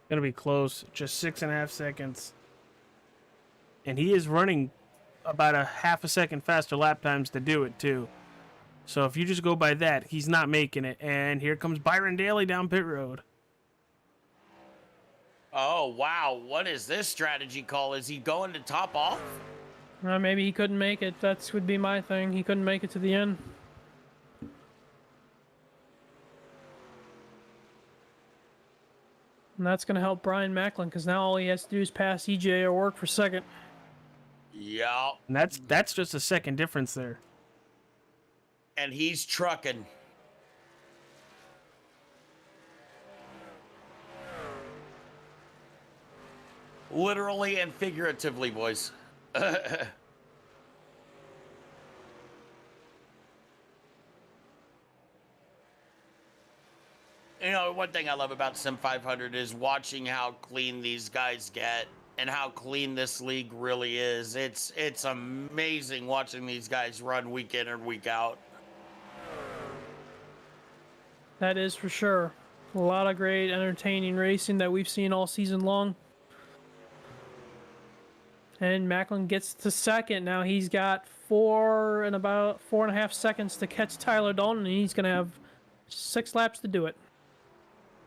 Gonna be close, just 6.5 seconds. And he is running about a half a second faster lap times to do it too. So if you just go by that, he's not making it. And here comes Byron Daly down pit road. Oh, wow. What is this strategy call? Is he going to top off? Maybe he couldn't make it. That would be my thing. He couldn't make it to the end. And that's going to help Brian Macklin, because now all he has to do is pass EJ or work for second. Yeah. And that's just a second difference there. And he's trucking. Literally and figuratively, boys. You know, one thing I love about Sim500 is watching how clean these guys get and how clean this league really is. It's amazing watching these guys run week in and week out. That is for sure. A lot of great, entertaining racing that we've seen all season long. And Macklin gets to second. Now he's got about 4.5 seconds to catch Tyler Dalton, and he's going to have 6 laps to do it.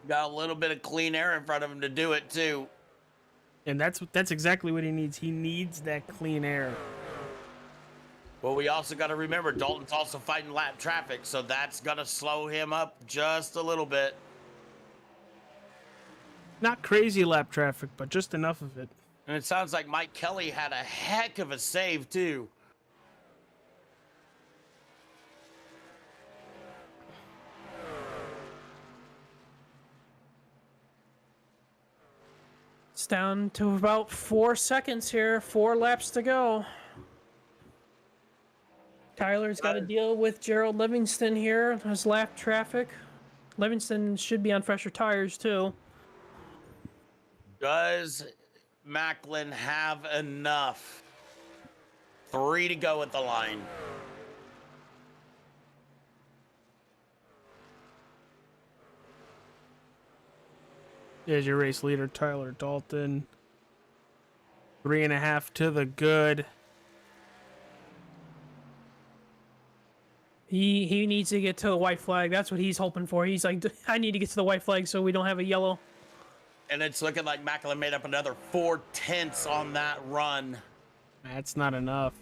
Got a little bit of clean air in front of him to do it too. And that's exactly what he needs. He needs that clean air. Well, we also got to remember Dalton's also fighting lap traffic, so that's going to slow him up just a little bit. Not crazy lap traffic, but just enough of it. And it sounds like Mike Kelly had a heck of a save too. It's down to about 4 seconds here. 4 laps to go. Tyler's got to deal with Gerald Livingston here. His lap traffic. Livingston should be on fresher tires too. Does Macklin have enough? 3 to go at the line. There's your race leader, Tyler Dalton. 3.5 to the good. He needs to get to the white flag. That's what he's hoping for. He's like, I need to get to the white flag so we don't have a yellow. And it's looking like Macklin made up another 4/10 on that run. That's not enough.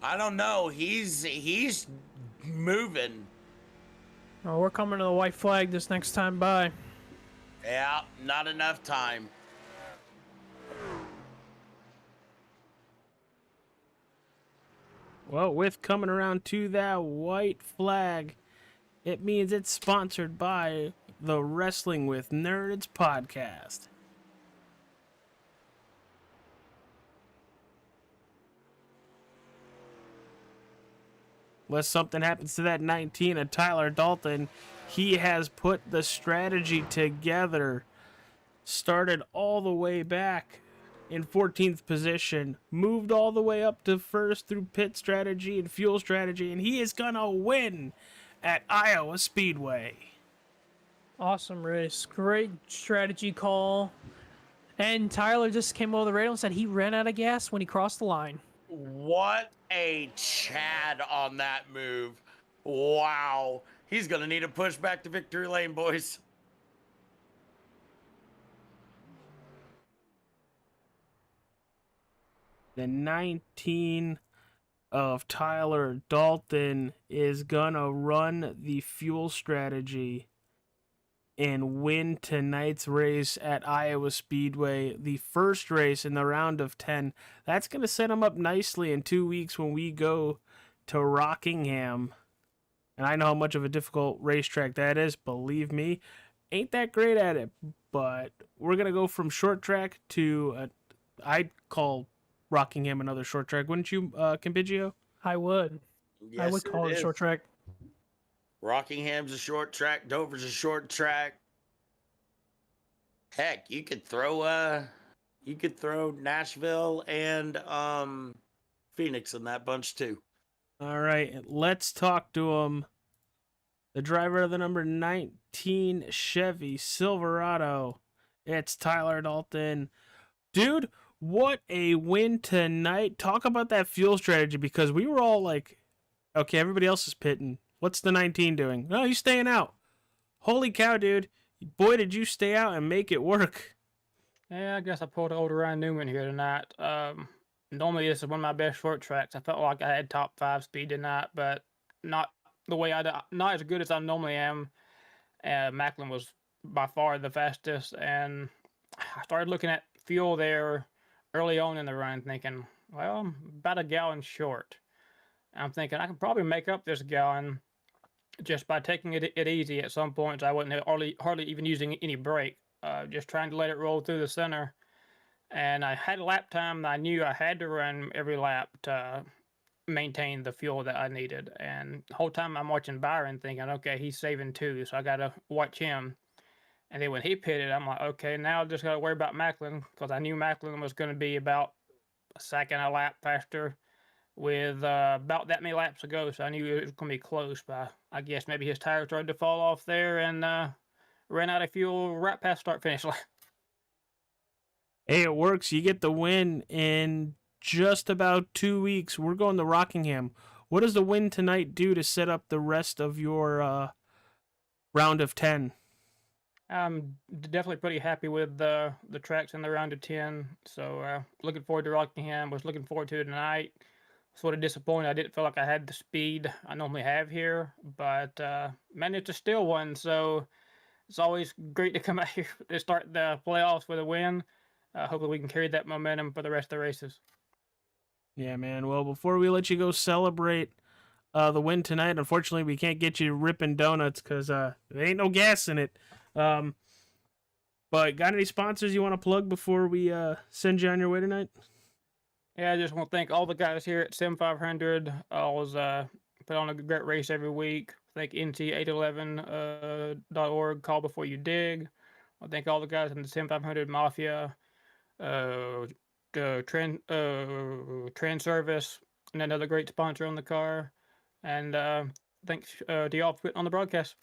I don't know. He's moving. Oh, we're coming to the white flag this next time by. Yeah, not enough time. Well, with coming around to that white flag, it means it's sponsored by the Wrestling with Nerds podcast. Unless something happens to that 19 of Tyler Dalton, he has put the strategy together. Started all the way back in 14th position, moved all the way up to first through pit strategy and fuel strategy, and he is gonna win at Iowa Speedway. Awesome race. Great strategy call. And Tyler just came over the radio and said he ran out of gas when he crossed the line. What a Chad on that move. Wow. He's going to need a push back to victory lane, boys. The 19 of Tyler Dalton is gonna run the fuel strategy and win tonight's race at Iowa Speedway, the first race in the round of 10. That's gonna set him up nicely in 2 weeks when we go to Rockingham. And I know how much of a difficult racetrack that is, believe me. Ain't that great at it, but we're gonna go from short track to I'd call Rockingham another short track, wouldn't you, Campigio? I would. Yes, I would call it a is. short track. Rockingham's a short track. Dover's a short track. Heck, you could throw Nashville and Phoenix in that bunch too. All right, let's talk to him. The driver of the number 19 Chevy Silverado. It's Tyler Dalton. Dude, what a win tonight. Talk about that fuel strategy, because we were all like, okay, everybody else is pitting. What's the 19 doing? No, he's staying out. Holy cow, dude. Boy, did you stay out and make it work. Yeah, I guess I pulled an old Ryan Newman here tonight. Normally this is one of my best short tracks. I felt like I had top 5 speed tonight, but not the way not as good as I normally am. Macklin was by far the fastest, and I started looking at fuel there early on in the run, thinking, well, I'm about a gallon short. I'm thinking I can probably make up this gallon just by taking it easy. At some points, I wasn't hardly even using any brake, just trying to let it roll through the center. And I had a lap time that I knew I had to run every lap to maintain the fuel that I needed. And the whole time I'm watching Byron, thinking, okay, he's saving 2, so I got to watch him. And then when he pitted, I'm like, okay, now I just got to worry about Macklin, because I knew Macklin was going to be about a second a lap faster with about that many laps to go. So I knew it was going to be close, but I guess maybe his tires started to fall off there and ran out of fuel right past start-finish line. Hey, it works. You get the win in just about 2 weeks. We're going to Rockingham. What does the win tonight do to set up the rest of your round of 10? I'm definitely pretty happy with the tracks in the round of 10. So looking forward to Rockingham. Was looking forward to it tonight. Sort of disappointed I didn't feel like I had the speed I normally have here, but managed to steal one. So it's always great to come out here to start the playoffs with a win. Hopefully we can carry that momentum for the rest of the races. Yeah, man. Well, before we let you go celebrate the win tonight, unfortunately we can't get you ripping donuts because there ain't no gas in it. But got any sponsors you want to plug before we send you on your way tonight? Yeah, I just want to thank all the guys here at Sim500. Always put on a great race every week. Thank NT811.org, Call Before You Dig. I thank all the guys in the Sim500 Mafia, TranService, and another great sponsor on the car. And thanks to y'all for putting on the broadcast.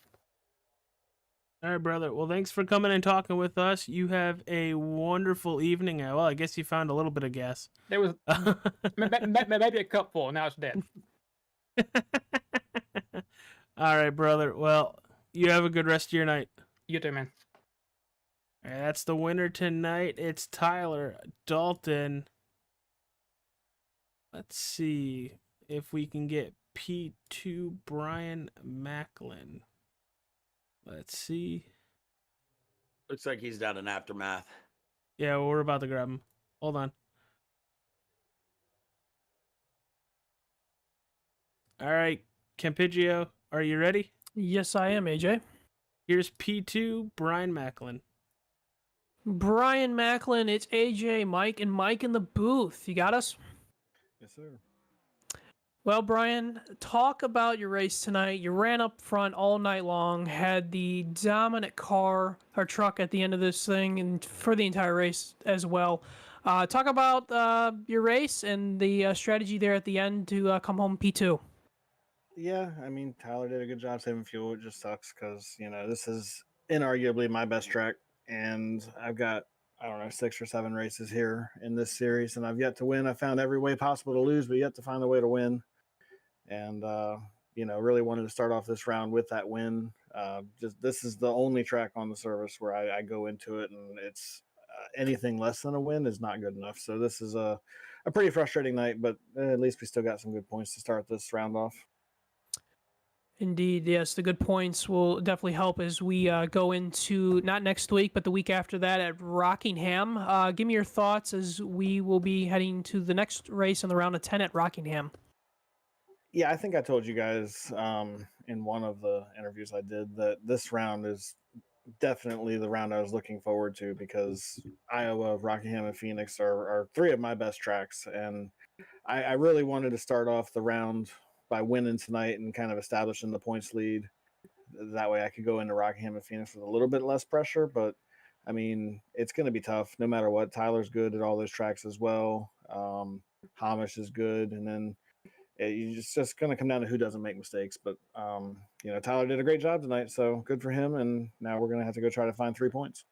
All right, brother. Well, thanks for coming and talking with us. You have a wonderful evening. Well, I guess you found a little bit of gas. There was maybe a cup full. Now it's dead. All right, brother. Well, you have a good rest of your night. You too, man. All right, that's the winner tonight. It's Tyler Dalton. Let's see if we can get P2 Brian Macklin. Let's see. Looks like he's down in Aftermath. Yeah, well, we're about to grab him. Hold on. All right, Campigio, are you ready? Yes, I am, AJ. Here's P2, Brian Macklin. Brian Macklin, it's AJ, Mike, and Mike in the booth. You got us? Yes, sir. Well, Brian, talk about your race tonight. You ran up front all night long, had the dominant car or truck at the end of this thing, and for the entire race as well. Talk about your race and the strategy there at the end to come home P2. Yeah, I mean, Tyler did a good job saving fuel. It just sucks because, this is inarguably my best track. And I've got, I don't know, 6 or 7 races here in this series, and I've yet to win. I found every way possible to lose, but yet to find a way to win. And, really wanted to start off this round with that win. Just this is the only track on the service where I go into it, and it's anything less than a win is not good enough. So this is a pretty frustrating night, but at least we still got some good points to start this round off. Indeed, yes, the good points will definitely help as we go into not next week, but the week after that at Rockingham. Give me your thoughts as we will be heading to the next race in the round of 10 at Rockingham. Yeah, I think I told you guys in one of the interviews I did that this round is definitely the round I was looking forward to because Iowa, Rockingham, and Phoenix are 3 of my best tracks. And I really wanted to start off the round by winning tonight and kind of establishing the points lead. That way I could go into Rockingham and Phoenix with a little bit less pressure. But, I mean, it's going to be tough no matter what. Tyler's good at all those tracks as well. Hamish is good. And then it's just going to come down to who doesn't make mistakes. But, Tyler did a great job tonight, so good for him. And now we're going to have to go try to find 3 points.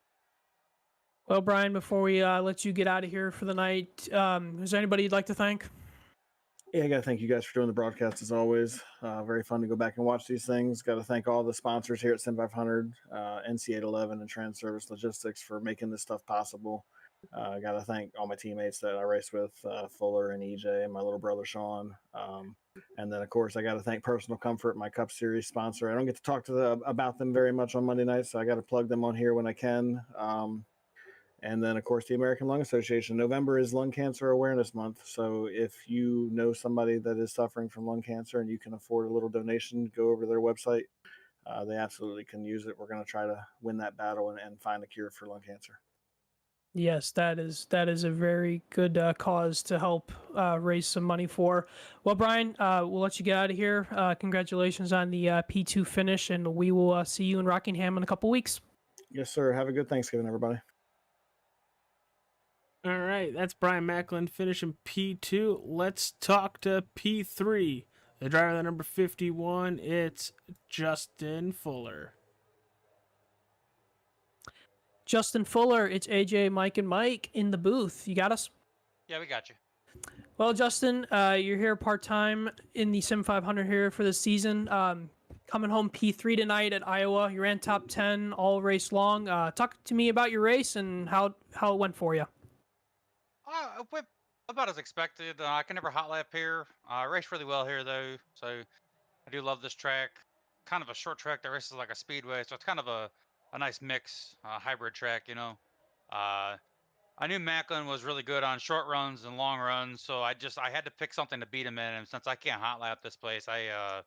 Well, Brian, before we let you get out of here for the night, is there anybody you'd like to thank? Yeah, I got to thank you guys for doing the broadcast as always. Very fun to go back and watch these things. Got to thank all the sponsors here at Sim500, NC811, and TranService Logistics for making this stuff possible. Got to thank all my teammates that I race with, Fuller and EJ, and my little brother Sean. And then, of course, I got to thank Personal Comfort, my Cup Series sponsor. I don't get to talk to about them very much on Monday nights, so I got to plug them on here when I can. And then, of course, the American Lung Association. November is Lung Cancer Awareness Month. So if you know somebody that is suffering from lung cancer and you can afford a little donation, go over to their website. They absolutely can use it. We're going to try to win that battle and find a cure for lung cancer. Yes, that is a very good cause to help raise some money for. Well, Brian, we'll let you get out of here. Congratulations on the P2 finish, and we will see you in Rockingham in a couple weeks. Yes, sir. Have a good Thanksgiving, everybody. All right, that's Brian Macklin finishing P2. Let's talk to P3. The driver, the number 51, it's Justin Fuller. Justin Fuller, it's AJ, Mike, and Mike in the booth. You got us? Yeah, we got you. Well, Justin, you're here part-time in the Sim500 here for the season. Coming home P3 tonight at Iowa. You ran top 10 all race long. Talk to me about your race and how it went for you. It went about as expected. I can never hot lap here. I raced really well here, though, so I do love this track. Kind of a short track that races like a speedway, so it's kind of a nice mix, hybrid track, I knew Macklin was really good on short runs and long runs, so I had to pick something to beat him in, and since I can't hot lap this place, I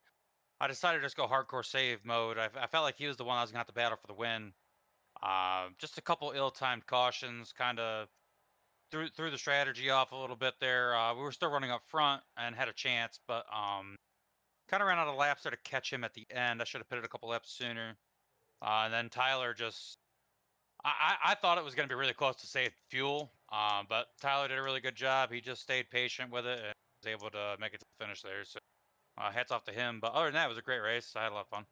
decided to just go hardcore save mode. I felt like he was the one I was going to have to battle for the win. Just a couple ill-timed cautions kind of threw the strategy off a little bit there. We were still running up front and had a chance, but kind of ran out of laps there to catch him at the end. I should have put it a couple laps sooner. And then Tyler just, I thought it was going to be really close to save fuel, but Tyler did a really good job. He just stayed patient with it and was able to make it to the finish there. So hats off to him. But other than that, it was a great race. I had a lot of fun.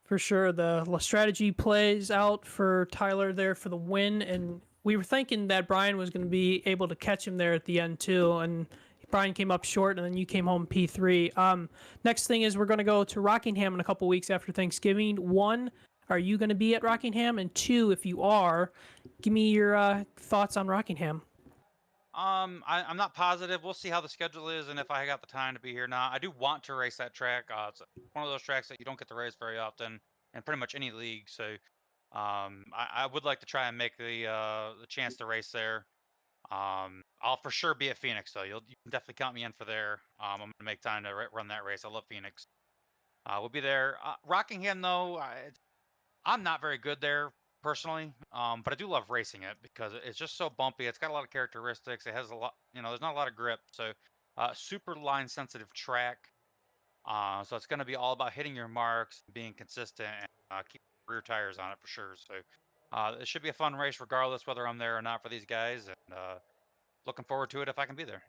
For sure, the strategy plays out for Tyler there for the win, and we were thinking that Brian was going to be able to catch him there at the end too, and Brian came up short, and then you came home P3. Next thing is we're going to go to Rockingham in a couple weeks after Thanksgiving. 1, are you going to be at Rockingham? And 2, if you are, give me your thoughts on Rockingham. I'm not positive. We'll see how the schedule is and if I got the time to be here now. I do want to race that track. It's one of those tracks that you don't get to race very often in pretty much any league. So I would like to try and make the chance to race there. I'll for sure be at Phoenix, though. You can definitely count me in for there. I'm going to make time to run that race. I love Phoenix. We'll be there. Rockingham, though, I'm not very good there personally, but I do love racing it because it's just so bumpy. It's got a lot of characteristics. It has a lot, there's not a lot of grip. So, super line sensitive track. So it's going to be all about hitting your marks, being consistent, and keep rear tires on it for sure. So, it should be a fun race regardless whether I'm there or not for these guys. And looking forward to it if I can be there.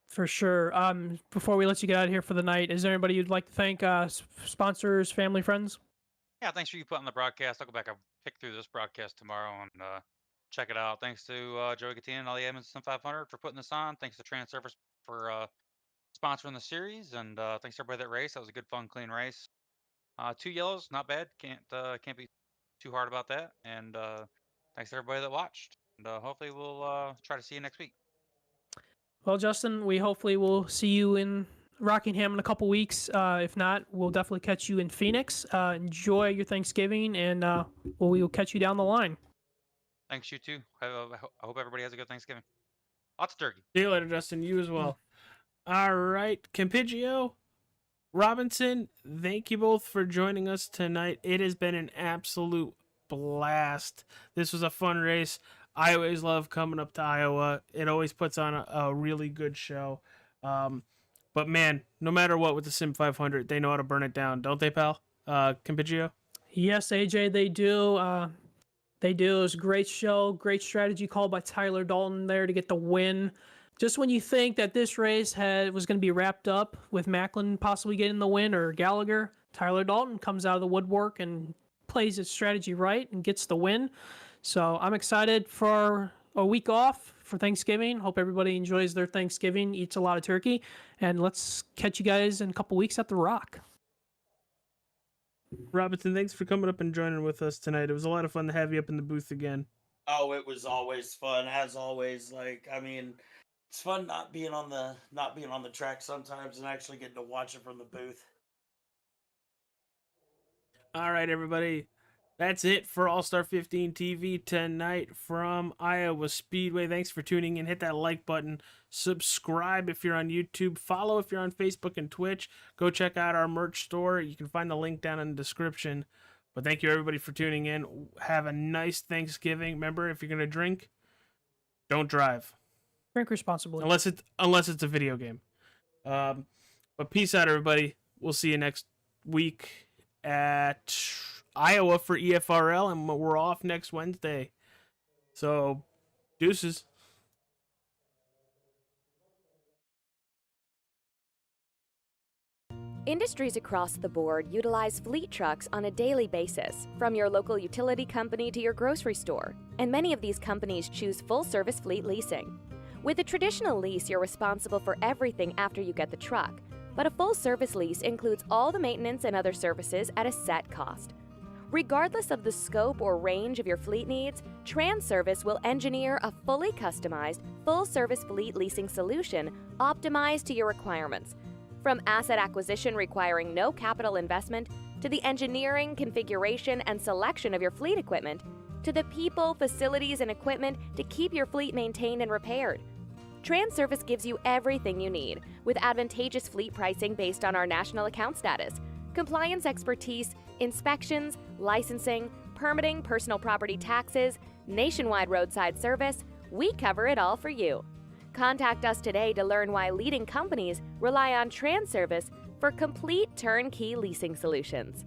For sure. Before we let you get out of here for the night, is there anybody you'd like to thank? Sponsors, family, friends? Yeah, thanks for you putting on the broadcast. I'll go back and pick through this broadcast tomorrow and check it out. Thanks to Joey Katina and all the admins at Sim500 for putting this on. Thanks to TranService for sponsoring the series, and thanks to everybody that raced. That was a good, fun, clean race. 2 yellows, not bad. Can't be too hard about that. And thanks to everybody that watched. And hopefully we'll try to see you next week. Well, Justin, we hopefully will see you in Rockingham in a couple weeks. If not, we'll definitely catch you in Phoenix. Enjoy your Thanksgiving, and we will catch you down the line. Thanks, you too. I hope everybody has a good Thanksgiving. Lots of turkey. See you later, Justin. You as well. All right, Campigio, Robinson, thank you both for joining us tonight. It has been an absolute blast. This was a fun race. I always love coming up to Iowa. It always puts on a really good show. But man, no matter what with the Sim500, they know how to burn it down, don't they, pal? Campigio? Yes, AJ, they do. They do. It was a great show, great strategy call by Tyler Dalton there to get the win. Just when you think that this race was going to be wrapped up with Macklin possibly getting the win or Gallagher, Tyler Dalton comes out of the woodwork and plays his strategy right and gets the win. So I'm excited for a week off for Thanksgiving. Hope everybody enjoys their Thanksgiving, eats a lot of turkey, and let's catch you guys in a couple weeks at the Rock. Robinson, thanks for coming up and joining with us tonight. It was a lot of fun to have you up in the booth again. Oh, it was always fun, as always. It's fun not being on the track sometimes and actually getting to watch it from the booth. All right, everybody. That's it for All-Star 15 TV tonight from Iowa Speedway. Thanks for tuning in. Hit that like button. Subscribe if you're on YouTube. Follow if you're on Facebook and Twitch. Go check out our merch store. You can find the link down in the description. But thank you, everybody, for tuning in. Have a nice Thanksgiving. Remember, if you're going to drink, don't drive. Drink responsibly. Unless it's a video game. But peace out, everybody. We'll see you next week at Iowa for EFRL, and we're off next Wednesday. So, deuces. Industries across the board utilize fleet trucks on a daily basis, from your local utility company to your grocery store. And many of these companies choose full-service fleet leasing. With a traditional lease, you're responsible for everything after you get the truck. But a full-service lease includes all the maintenance and other services at a set cost. Regardless of the scope or range of your fleet needs, TranService will engineer a fully customized, full-service fleet leasing solution optimized to your requirements. From asset acquisition requiring no capital investment, to the engineering, configuration, and selection of your fleet equipment, to the people, facilities, and equipment to keep your fleet maintained and repaired. TranService gives you everything you need, with advantageous fleet pricing based on our national account status, compliance expertise, inspections, licensing, permitting, personal property taxes, nationwide roadside service. We cover it all for you. Contact us today to learn why leading companies rely on TranService for complete turnkey leasing solutions.